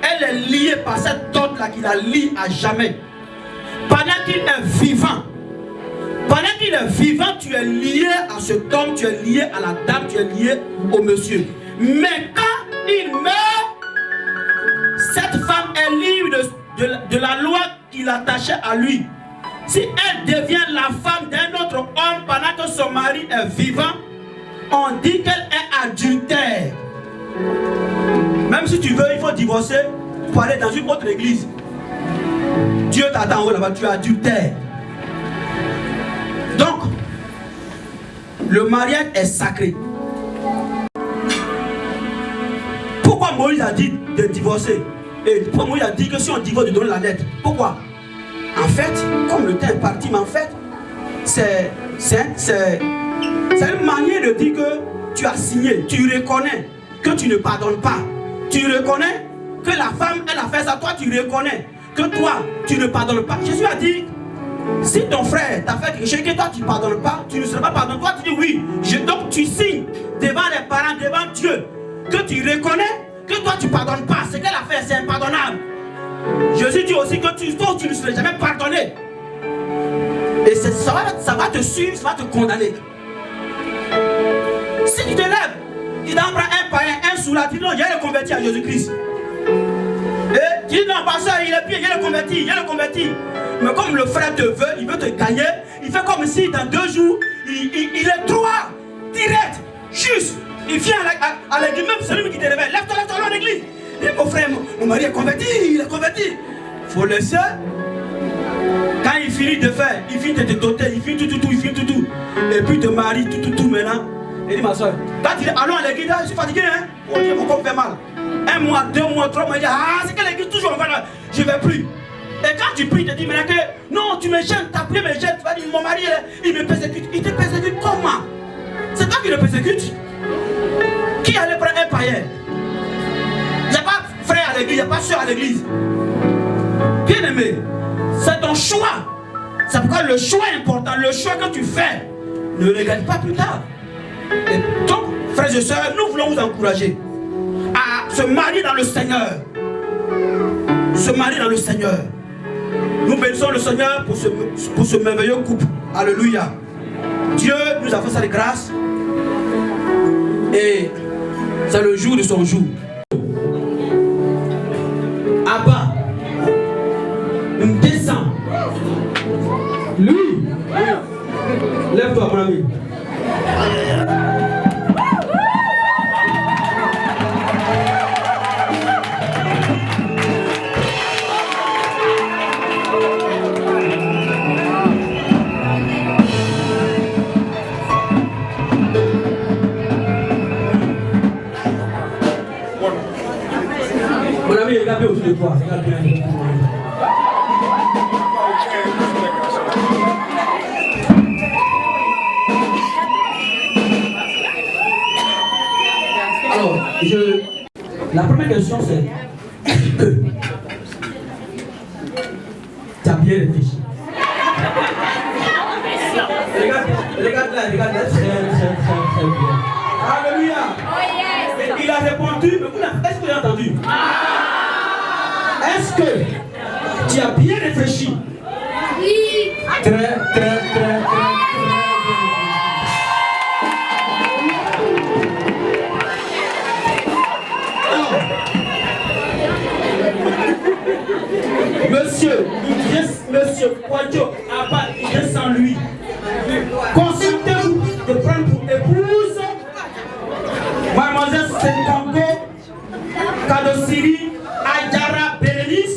Elle est liée par cette dot-là qui la lie à jamais. Pendant qu'il est vivant, tu es lié à cet homme, tu es lié à la dame, tu es lié au monsieur. Mais quand il meurt, cette femme est libre de la loi qui l'attachait à lui. Si elle devient la femme d'un autre homme pendant que son mari est vivant, on dit qu'elle est adultère. Même si tu veux, il faut divorcer pour aller dans une autre église. Dieu t'attend en haut là-bas, tu es adultère. Donc, le mariage est sacré. Pourquoi Moïse a dit de divorcer? Et pourquoi Moïse a dit que si on divorce, de donner la lettre? Pourquoi? En fait, comme le temps est parti, mais en fait, c'est une manière de dire que tu as signé, tu reconnais que tu ne pardonnes pas. Tu reconnais que la femme, elle a fait ça, toi tu reconnais que toi, tu ne pardonnes pas. Jésus a dit, si ton frère t'a fait quelque chose que toi tu ne pardonnes pas, tu ne seras pas pardonné. Toi tu dis oui, donc tu signes devant les parents, devant Dieu, que tu reconnais que toi tu ne pardonnes pas. Ce qu'elle a fait, c'est impardonnable. Jésus dit aussi que toi tu ne seras jamais pardonné. Et ça va te suivre, ça va te condamner. Si tu te lèves, tu t'en prends un païen, un soula, tu dis non, j'ai le converti à Jésus-Christ. Et tu dis non, pasteur, il est pire, j'ai le converti. Mais comme le frère te veut, il veut te gagner, il fait comme si dans 2 jours, il est droit, direct, juste. Il vient à l'église, même celui qui te réveille. Lève-toi à l'église. Il dit, mon frère, mon mari est converti, il est converti. Il faut laisser. Quand il finit de faire, il finit de te doter, il finit tout. Et puis il te marie, tout maintenant. Il dit, ma soeur, quand il dit, allons à l'église, je suis fatigué, hein. On dit, mon corps fait mal. 1 mois, 2 mois, 3 mois, il dit, ah, c'est que l'église, toujours, je ne vais plus. Et quand tu pries, il te dit, mais non, tu me gênes, ta prière me gêne. Tu vas dire, mon mari, il me persécute. Il te persécute comment? C'est toi qui le persécutes. Qui allait prendre un païen? Il n'y a pas frère à l'église, il n'y a pas soeur à l'église. Bien aimé, c'est ton choix. C'est pourquoi le choix est important. Le choix que tu fais, ne le regarde pas plus tard. Et donc, frères et sœurs, nous voulons vous encourager à se marier dans le Seigneur. Se marier dans le Seigneur. Nous bénissons le Seigneur pour ce merveilleux couple. Alléluia. Dieu nous a fait ça de grâce. Et c'est le jour de son jour. Abba, descend. Lui, lève-toi, mon ami. Mon ami, regarde bien autour de toi. Regarde bien. Alors, la première question c'est que tu as bien réfléchi. Regarde là, très bien. Alléluia. Et il a répondu, mais est-ce que vous avez entendu? Est-ce que tu as bien réfléchi? Oui. Très bien. Monsieur Kwadjo Abba, il est sans lui. Consultez-vous de prendre pour épouse Mademoiselle Senkanko Kadosiri Adjara Bérénice.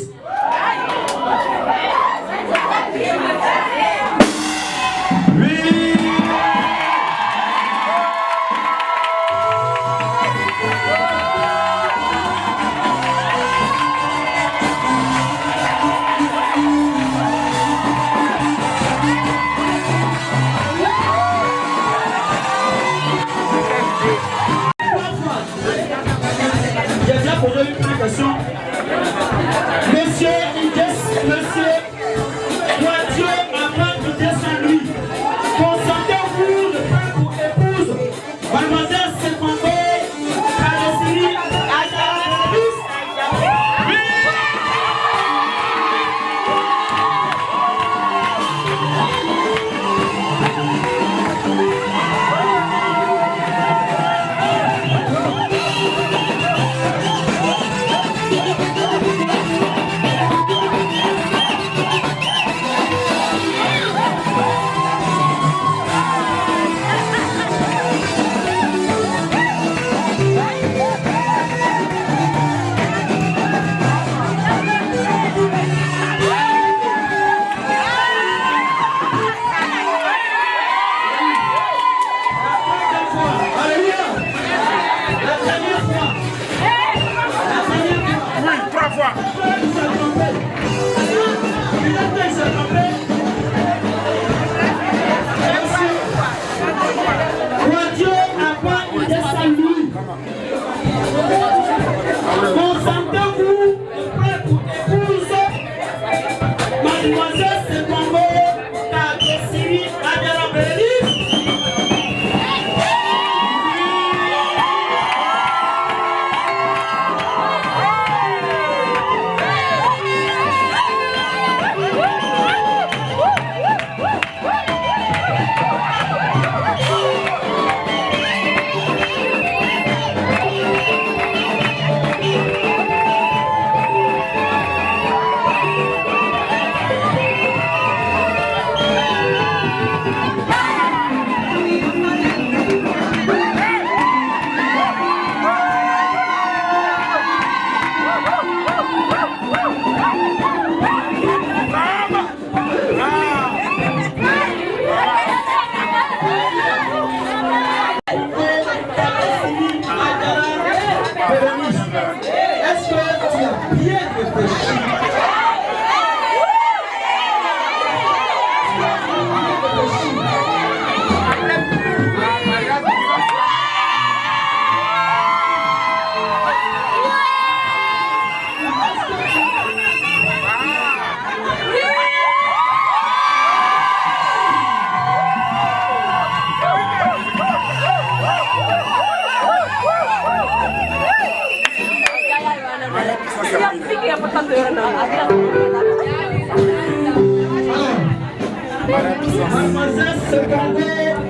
Mademoiselle Seconde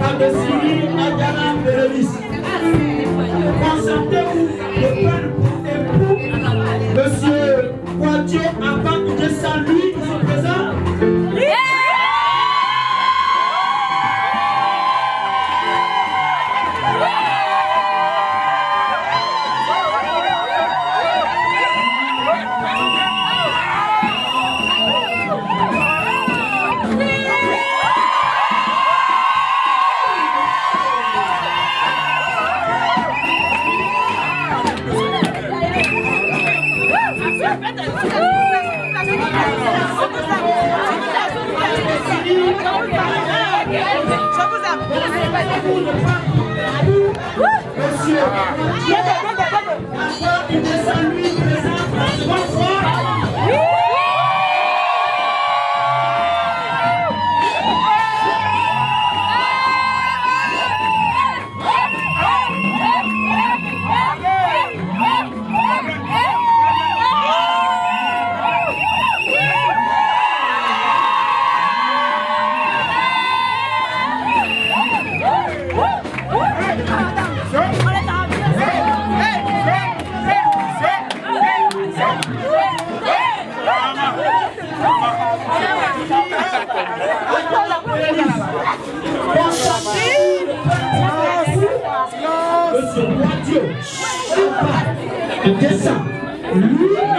Adesiri Adjara Bérénice. Consentez-vous de prendre pour époux Monsieur Quadio Abba Saint-Louis,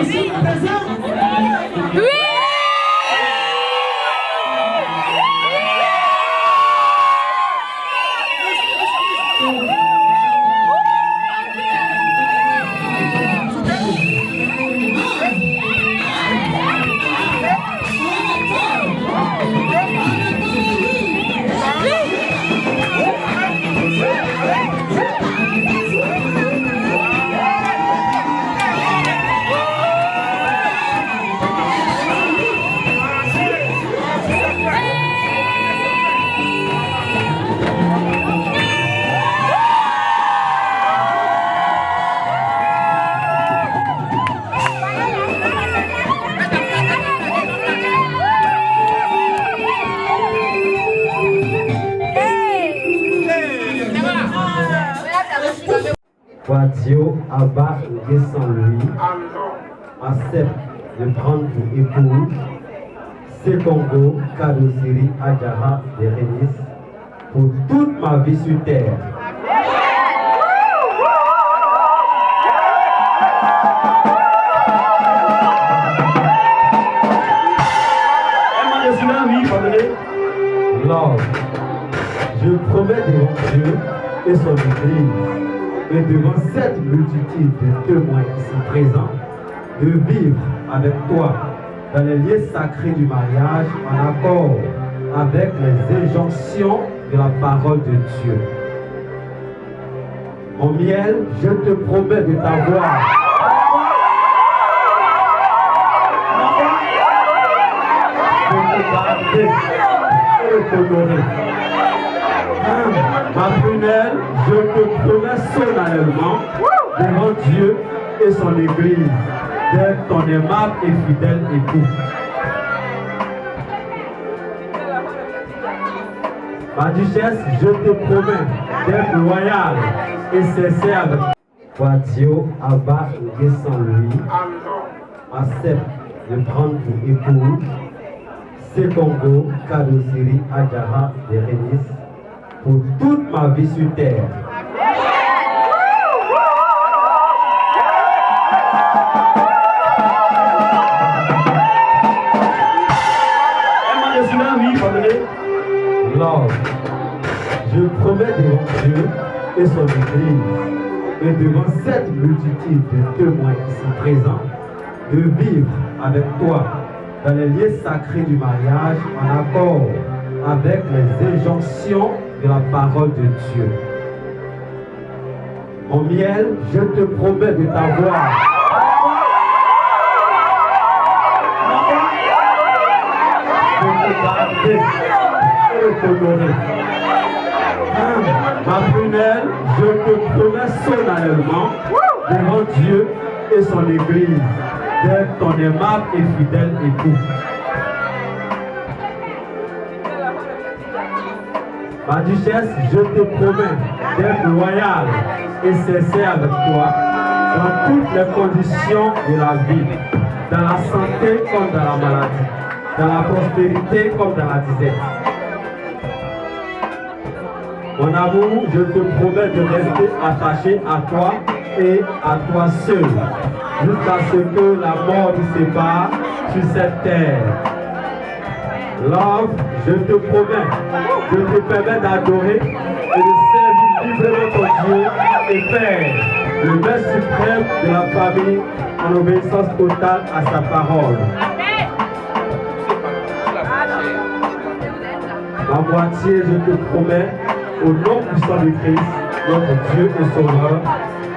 ici présent? Quadio Abba Saint-Louis accepte de prendre pour épouse Sekongo Kadosiri Adjara Bérénice pour toute ma vie sur terre. Lord, je promets devant Dieu et son Église et devant cette multitude de témoins ici présents, de vivre avec toi dans les lieux sacrés du mariage en accord avec les injonctions de la parole de Dieu. Mon miel, je te promets de t'avoir. De te garder et de t'honorer. Ma prunelle, je te promets solennellement devant Dieu et son Église d'être ton aimable et fidèle époux. Ma duchesse, je te promets d'être loyal et sincère avec Quadio Abba Saint-Louis accepte de prendre pour épouse Sekongo Kadosiri Adjara Bérénice pour toute ma vie sur terre. Lord, je promets devant Dieu et son Église et devant cette multitude de témoins ici présents de vivre avec toi dans les lieux sacrés du mariage en accord avec les injonctions de la parole de Dieu. Mon miel, je te promets de t'avoir. De te garder et de t'honorer. Ma prunelle, je te promets solennellement devant Dieu et son Église d'être ton aimable et fidèle époux. Ma duchesse, je te promets d'être loyal et sincère avec toi dans toutes les conditions de la vie, dans la santé comme dans la maladie, dans la prospérité comme dans la disette. Mon amour, je te promets de rester attaché à toi et à toi seul, jusqu'à ce que la mort nous sépare sur cette terre. Love, je te promets, je te permets d'adorer et de servir librement ton Dieu et Père, le Maître suprême de la famille, en obéissance totale à sa parole. Ma moitié, je te promets, au nom puissant de Christ, notre Dieu et Sauveur,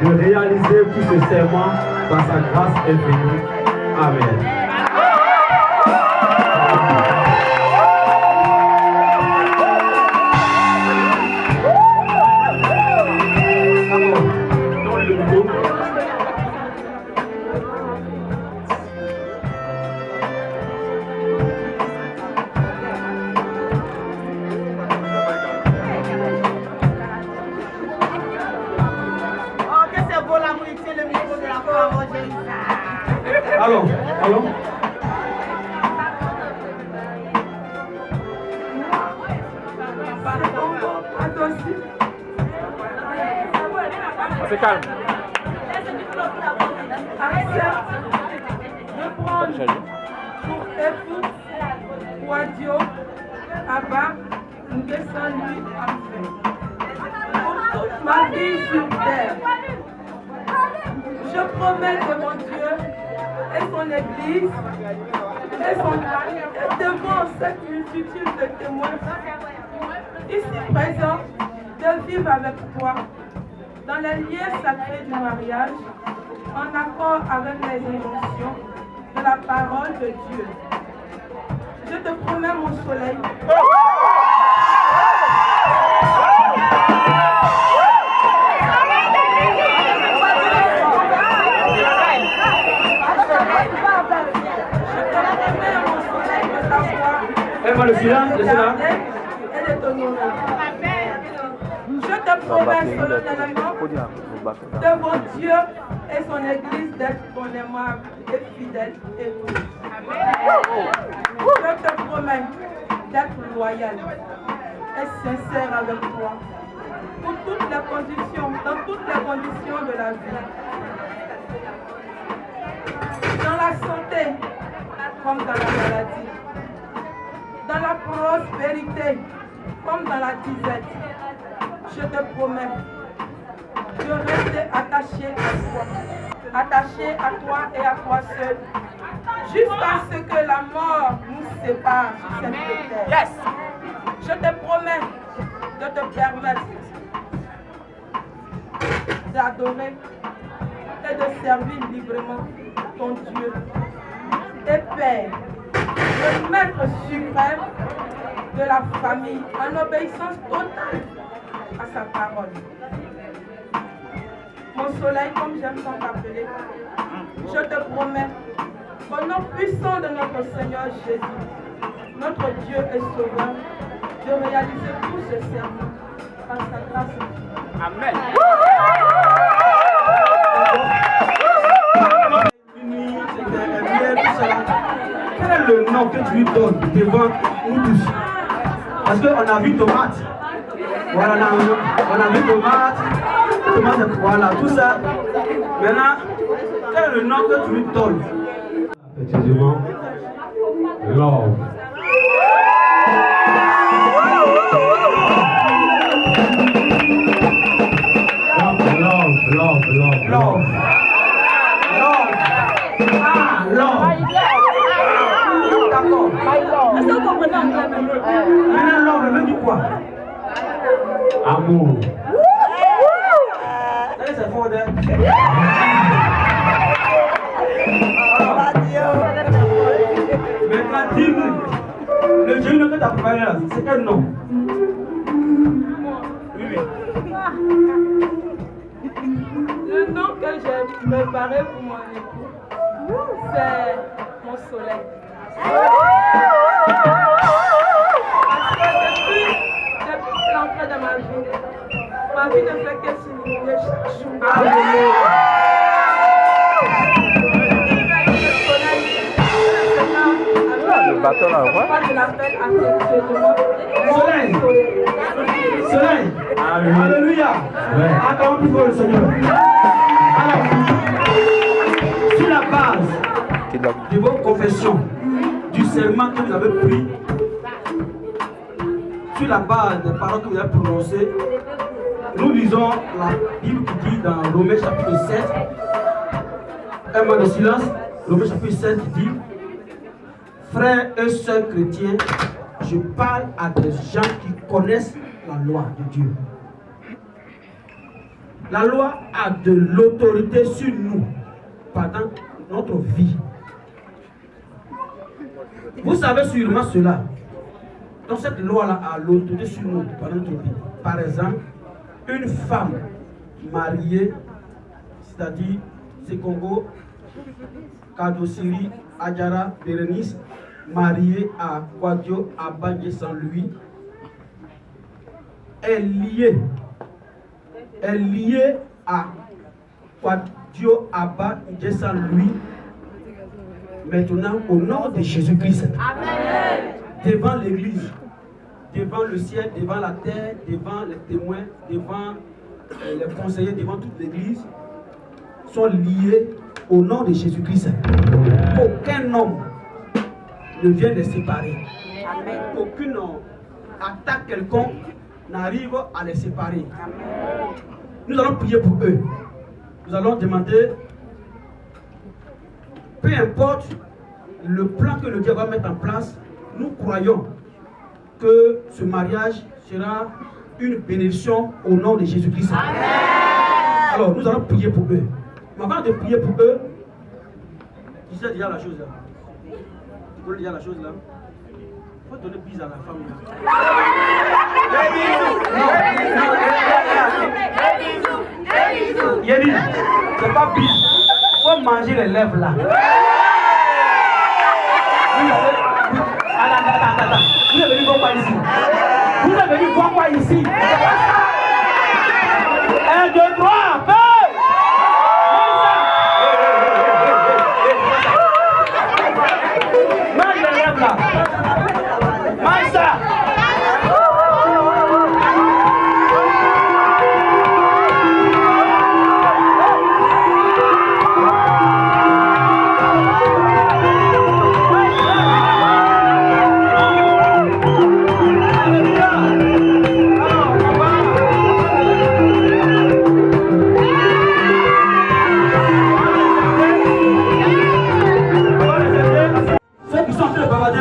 de réaliser tout ce serment par sa grâce infinie. Amen. Allons. C'est calme. Je prends pour époux Wadio, Abba, nous descendons lui en pour toute ma vie sur terre. Je promets que mon Dieu et son Église et devant cette multitude de témoins ici présents de vivre avec toi dans les liens sacrés du mariage en accord avec les injonctions de la parole de Dieu. Je te promets mon soleil. Le silence. Et de t'honorer. Je te promets solennellement devant Dieu et son Église d'être ton aimable et fidèle époux. Je te promets d'être loyal et sincère avec toi pour toutes les conditions, dans toutes les conditions de la vie. Dans la santé comme dans la maladie. Dans la prospérité comme dans la disette, je te promets de rester attaché à toi et à toi seul, jusqu'à ce que la mort nous sépare sur cette terre. Yes. Je te promets de te permettre d'adorer et de servir librement ton Dieu et Père, le maître suprême de la famille, en obéissance totale à sa parole. Mon soleil, comme j'aime tant t'appeler, je te promets, au nom puissant de notre Seigneur Jésus, notre Dieu et Sauveur, de réaliser tout ce serment par sa grâce. Amen. Quel est le nom que tu lui donnes devant nous tous? Parce qu'on a vu tomate. Voilà, on a vu tomate, voilà, tout ça. Maintenant, quel est le nom que tu lui donnes? Précisément, love. Love. Ah, love. D'accord. Est-ce que vous comprenez anglais même? Maintenant, love veut dire quoi? Amour. C'est fort, hein? Maintenant, dis-moi, le Dieu que tu as préparé là, c'est quel nom? Oui. Le nom que j'ai préparé pour mon époux, c'est mon soleil. Parce que depuis Le bateau là, ouais. Soleil. Alléluia. Attends plus fort le Seigneur. Alors, sur la base de vos confessions, du serment que vous avez pris, sur la base des paroles que vous avez prononcées, nous lisons la Bible qui dit dans Romains chapitre 7, un moment de silence, Romains chapitre 7 qui dit: frères et sœurs chrétiens, je parle à des gens qui connaissent la loi de Dieu. La loi a de l'autorité sur nous pendant notre vie. Vous savez sûrement cela. Donc cette loi-là a l'autorité sur nous pendant notre vie. Par exemple, une femme mariée, c'est-à-dire Sekongo, Kadosiri, Adjara, Bérénice, mariée à Kwadio Abadje sans lui, est liée à Kwadio Abadje sans lui, maintenant au nom de Jésus-Christ. Devant l'église, devant le ciel, devant la terre, devant les témoins, devant les conseillers, devant toute l'église, sont liés au nom de Jésus-Christ. Aucun homme ne vient les séparer. Aucune attaque quelconque n'arrive à les séparer. Nous allons prier pour eux. Nous allons demander, peu importe le plan que le Dieu va mettre en place, nous croyons que ce mariage sera une bénédiction au nom de Jésus-Christ. Alors, nous allons prier pour eux. Mais avant de prier pour eux, tu sais déjà la chose là. Tu connais déjà la chose là. Il faut donner bise à la femme là. Yéli, c'est pas bise. Il faut manger les lèvres là. Attends. Vous êtes venu voir quoi ici? Vous êtes venu voir quoi ici? 1, 2, 3, feu! Mange les lèvres là. Mange ça.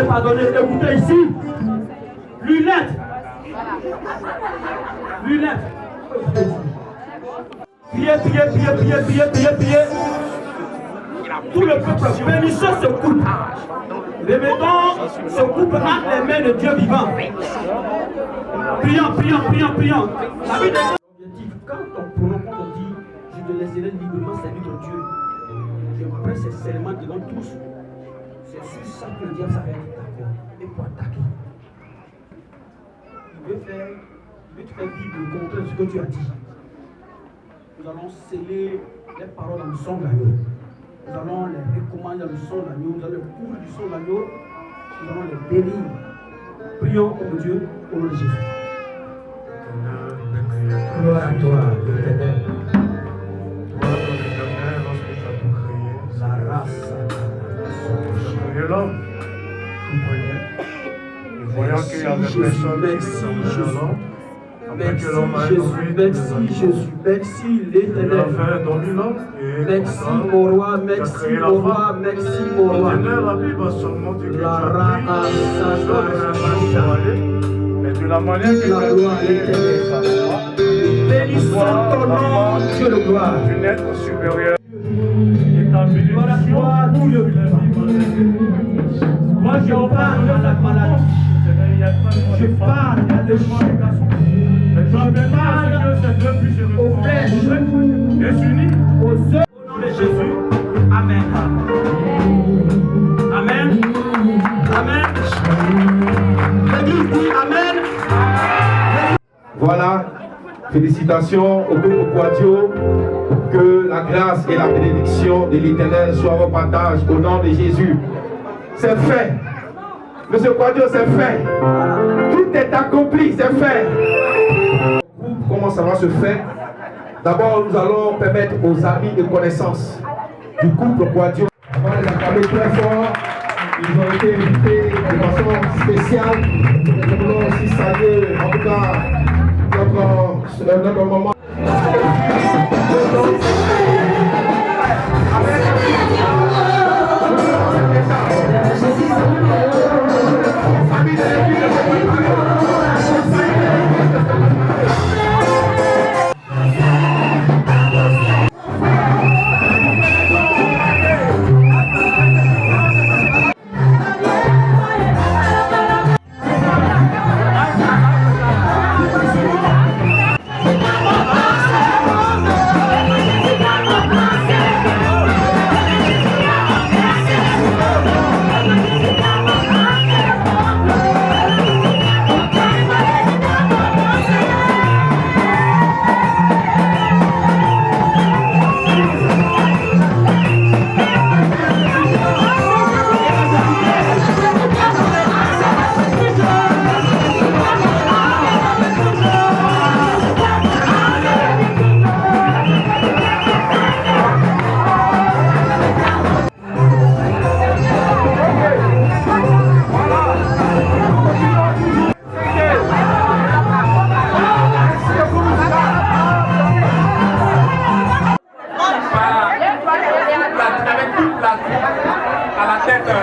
Pardonnez, écoutez ici. Lunettes. Priez. Tout le peuple, bénissez ce couple. Remettons ce couple entre les mains de Dieu vivant. Prions. La vie de l'objectif, quand on prononce, on dit, je te laisserai librement servir ton Dieu. Je prends ces serments devant tous. C'est sur ça que le diable s'arrête d'accord et pour attaquer. Il veut te faire vivre le contraire de ce que tu as dit. Nous allons sceller les paroles dans le sang de l'agneau. Nous allons les recommander dans le sang de l'agneau. Nous allons les couvrir du sang de l'agneau. Nous allons les bénir. Prions au Dieu, au nom de Jésus. Gloire à toi, l'Éternel. La race. L'homme, voyant qu'il y avait personne qui s'examinait l'homme, après que l'homme a trouvé merci l'Éternel. Merci mon roi, merci mon roi. La Bible a seulement dit que tu as pris, mais de la manière que tu as bénissons ton nom, Dieu de gloire. Du être supérieur. Gloire à toi, Dieu de gloire. Moi je parle de la maladie. Je parle de l'échec. Je parle aux flèches. Aux œuvres. Au nom de Jésus. Amen. L'église dit Amen. Voilà, Félicitations au couple Quadio. Que la grâce et la bénédiction de l'Éternel soient au partage au nom de Jésus. C'est fait. Monsieur Quadio, c'est fait. Tout est accompli, c'est fait. Comment ça va se faire? D'abord, nous allons permettre aux amis et connaissances du couple Quadio. On va les acclamer très fort. Ils ont été invités de façon spéciale. Nous voulons aussi saluer, en tout cas, notre moment.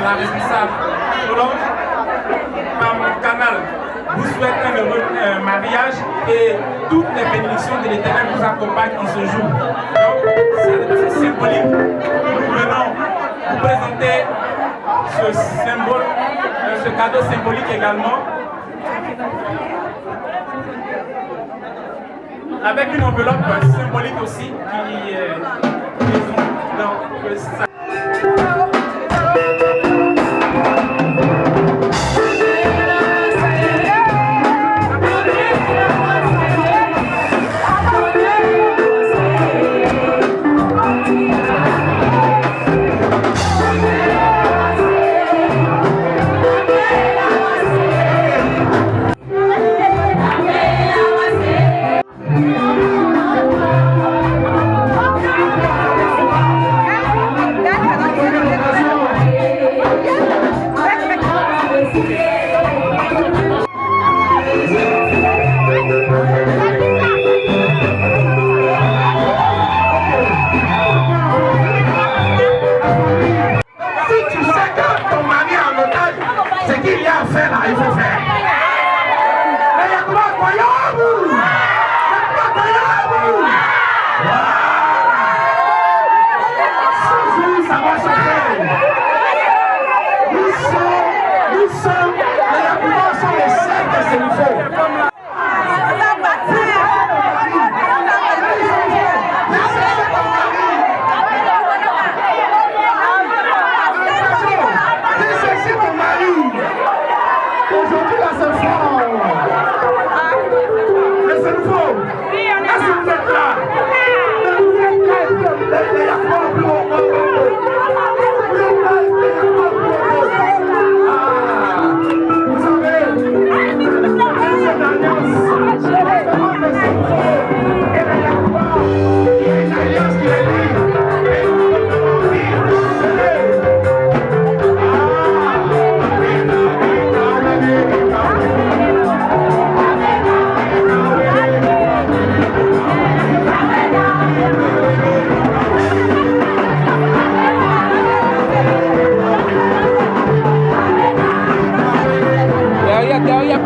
La responsable Solange, par mon canal, vous souhaite un heureux mariage et toutes les bénédictions de l'Éternel vous accompagnent en ce jour. Donc, c'est symbolique. Nous venons vous présenter ce symbole, ce cadeau symbolique également. Avec une enveloppe symbolique aussi qui est dans le sac.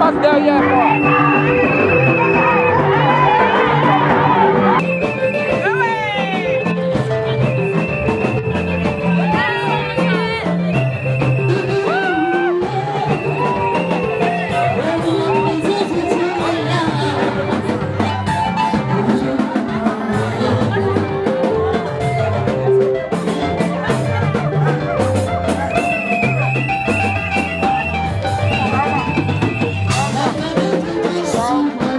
passe derrière moi. Someone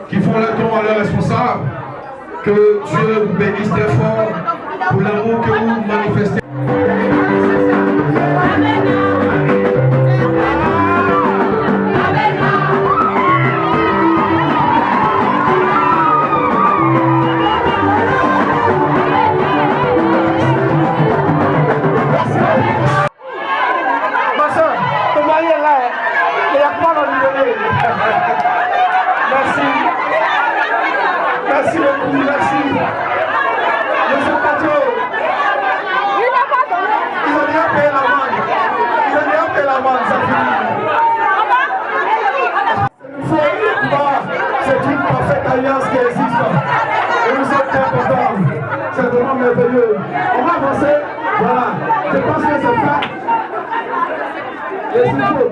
Qui font le don à leurs responsables, que Dieu vous bénisse très fort pour l'amour que vous manifestez. Ma soeur, ton mari est là, il n'y a pas dans le Merci. Merci beaucoup, merci. Monsieur Patio. Ils ont déjà payé l'amende. Ils ont déjà payé l'amende, ça finit. C'est une parfaite alliance qui existe. Et nous sommes très contents. C'est vraiment merveilleux. On va avancer. Voilà. Je pense que c'est fait. Et c'est tout.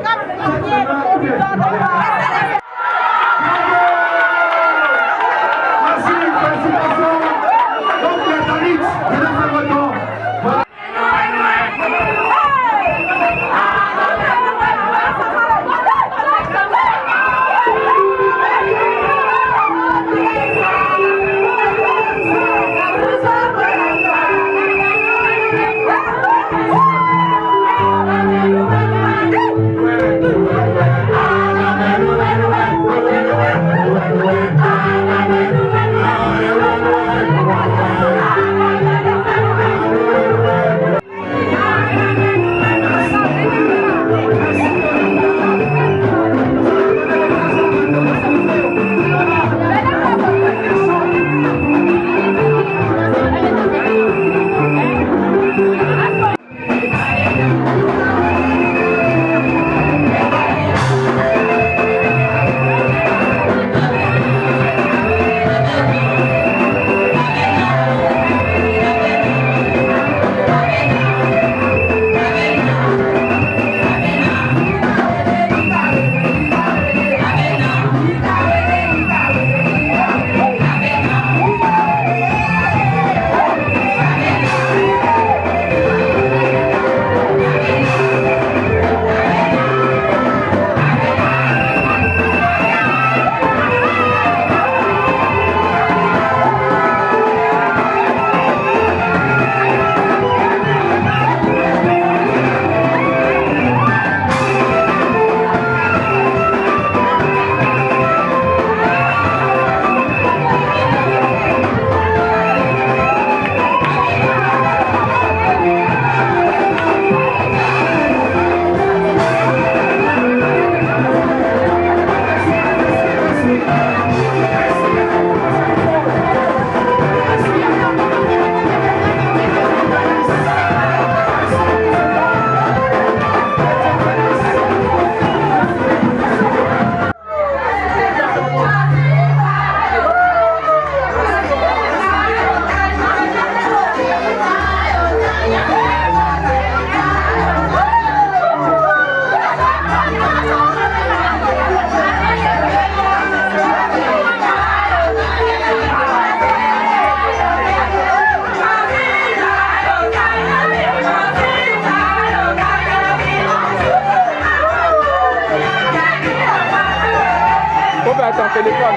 faut faire ton téléphone.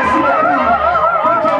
Merci beaucoup.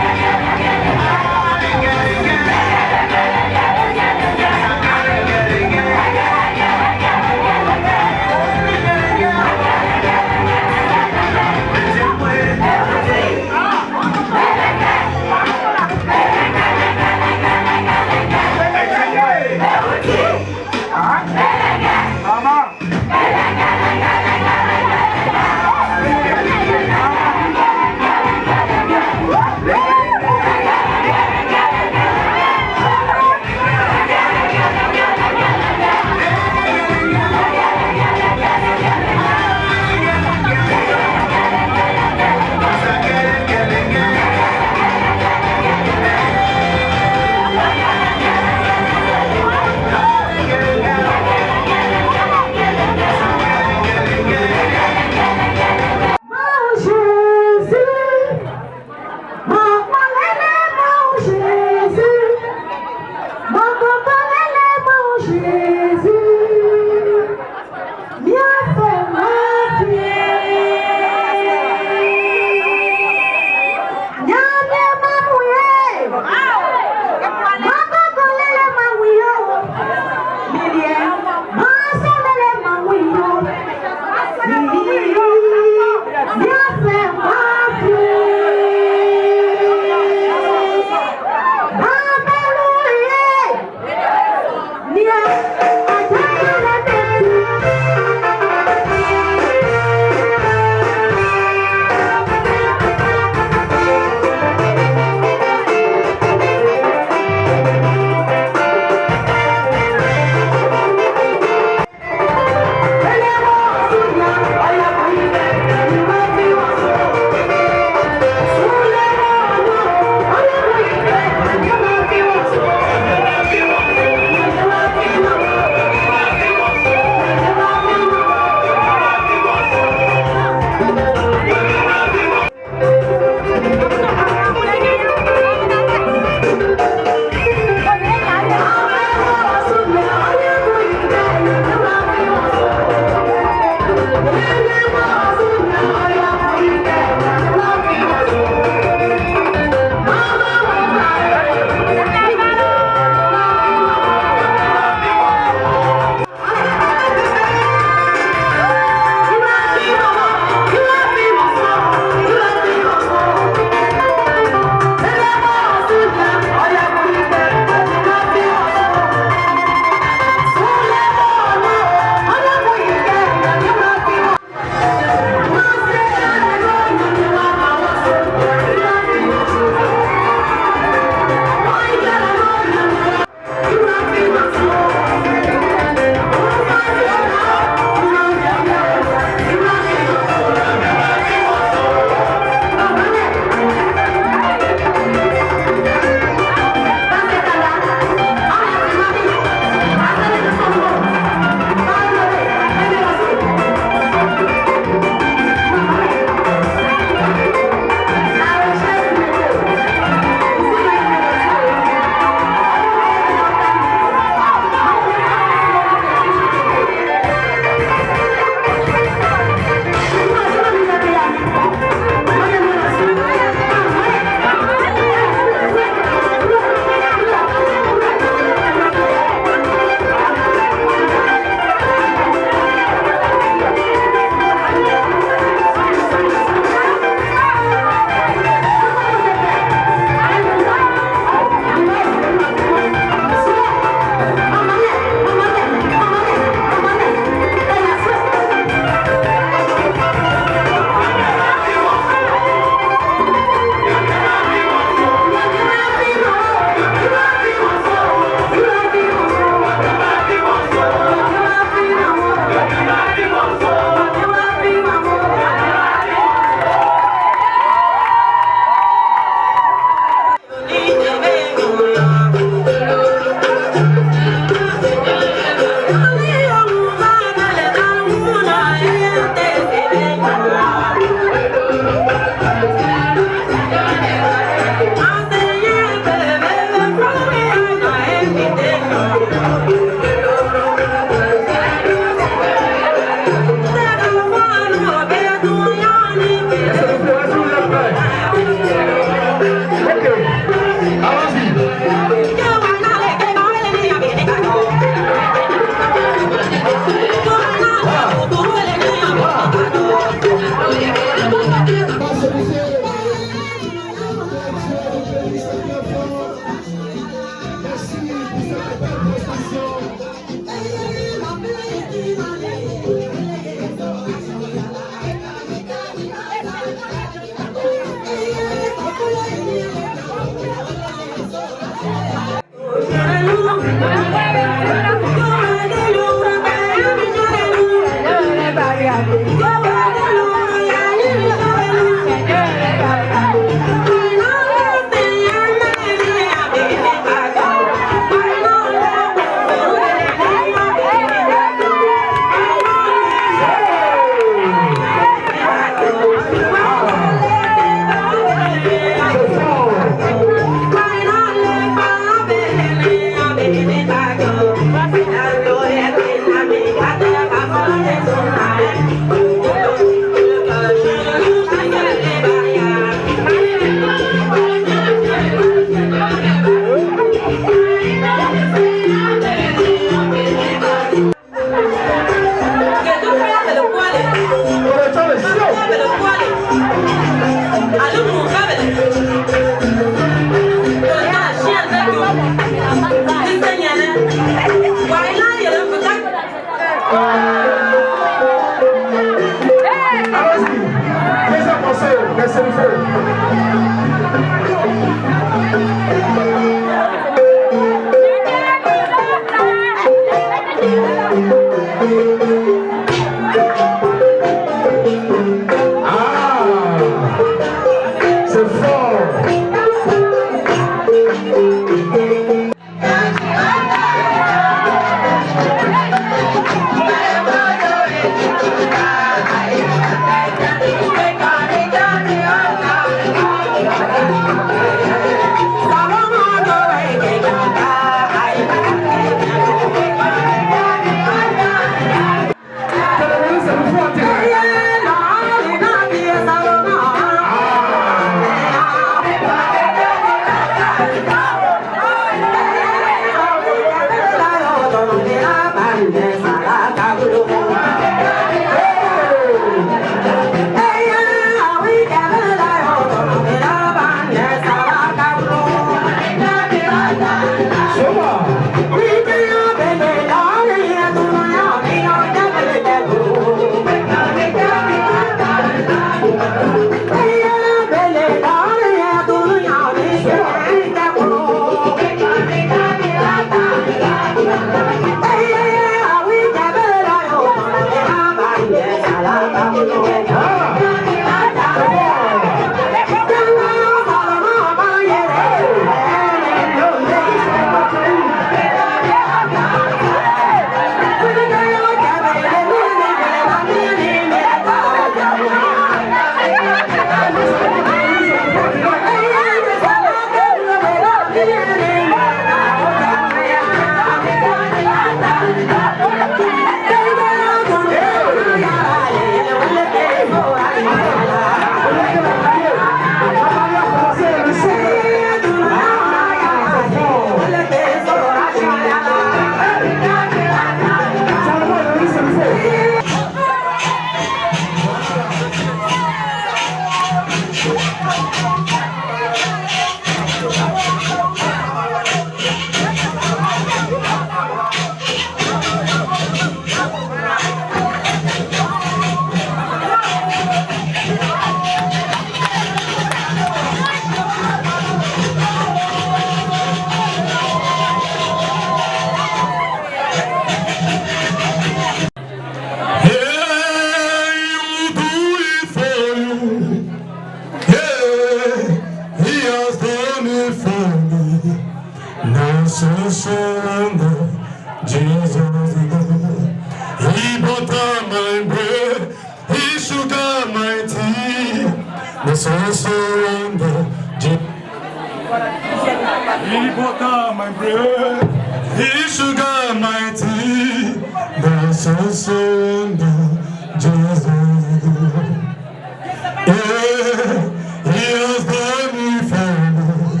He has done me for me.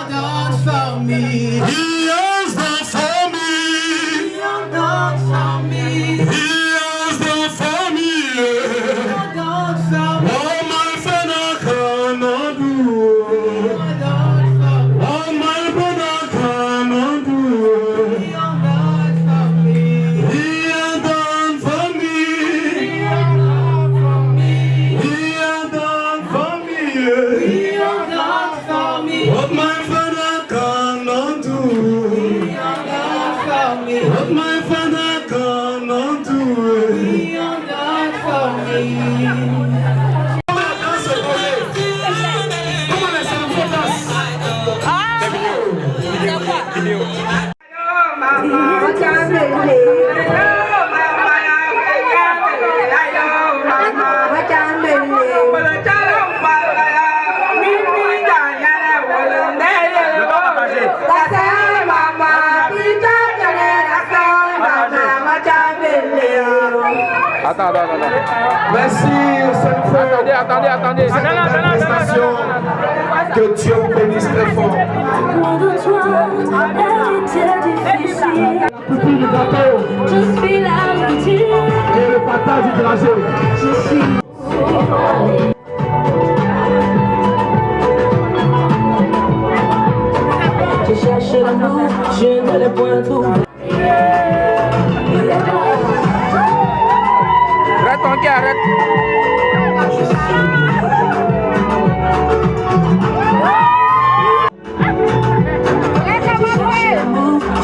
done for me. He has done for me. He has done for me. He has done for me. All my friend I cannot do. All my brother cannot do. He has done for me. He has done for me. What my father cannot do. What my father cannot do. Attends. Merci, attendez. Que Dieu vous bénisse très fort. Je suis là, et le partage du trajet. Je suis. Je cherche l'amour, je ne l'ai point trouvé. Arrête ton cœur, arrête.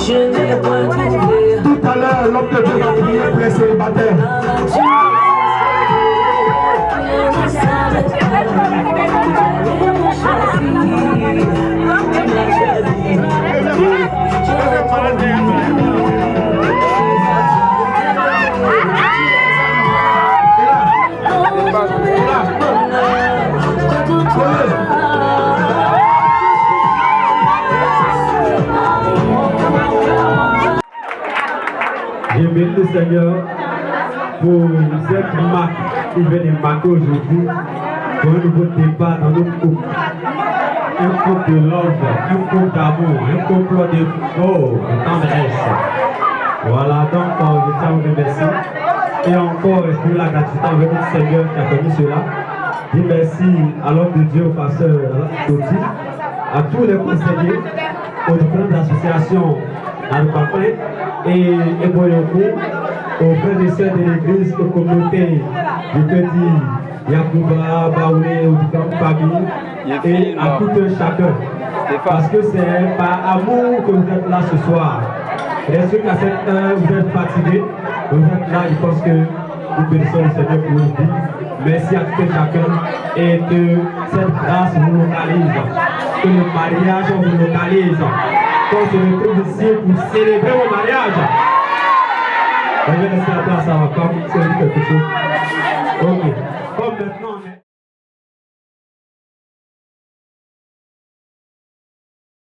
Je ne l'ai point trouvé. Tout à l'heure, l'homme de Dieu va prier pour les célibataires. Je bénis le Seigneur pour cette marque qui vient de marquer aujourd'hui pour un nouveau départ dans notre couple. Un couple de love, un couple d'amour, un couple de tendresse. Voilà, donc je tiens à vous remercier et encore exprimer la gratitude envers notre Seigneur qui a permis cela. Dis merci à l'homme de Dieu, au pasteur Toti, à tous les conseillers, aux différentes associations dans le Papin et Boyoko, aux frères et sœurs de l'église, aux communautés, je peux dire Yacouba, Baoulé, aux différentes familles et à tout un chacun. Parce que c'est par amour que vous êtes là ce soir. Bien sûr qu'à cette heure, vous êtes fatigués, vous êtes là, je pense que nous bénissons le Seigneur pour nous dire merci à tout un chacun et que cette grâce vous localise, que le mariage vous localise. Qu'on se retrouve ici pour célébrer mon mariage. On va laisser la place à ma femme, c'est quelque chose. Ok. Comme maintenant,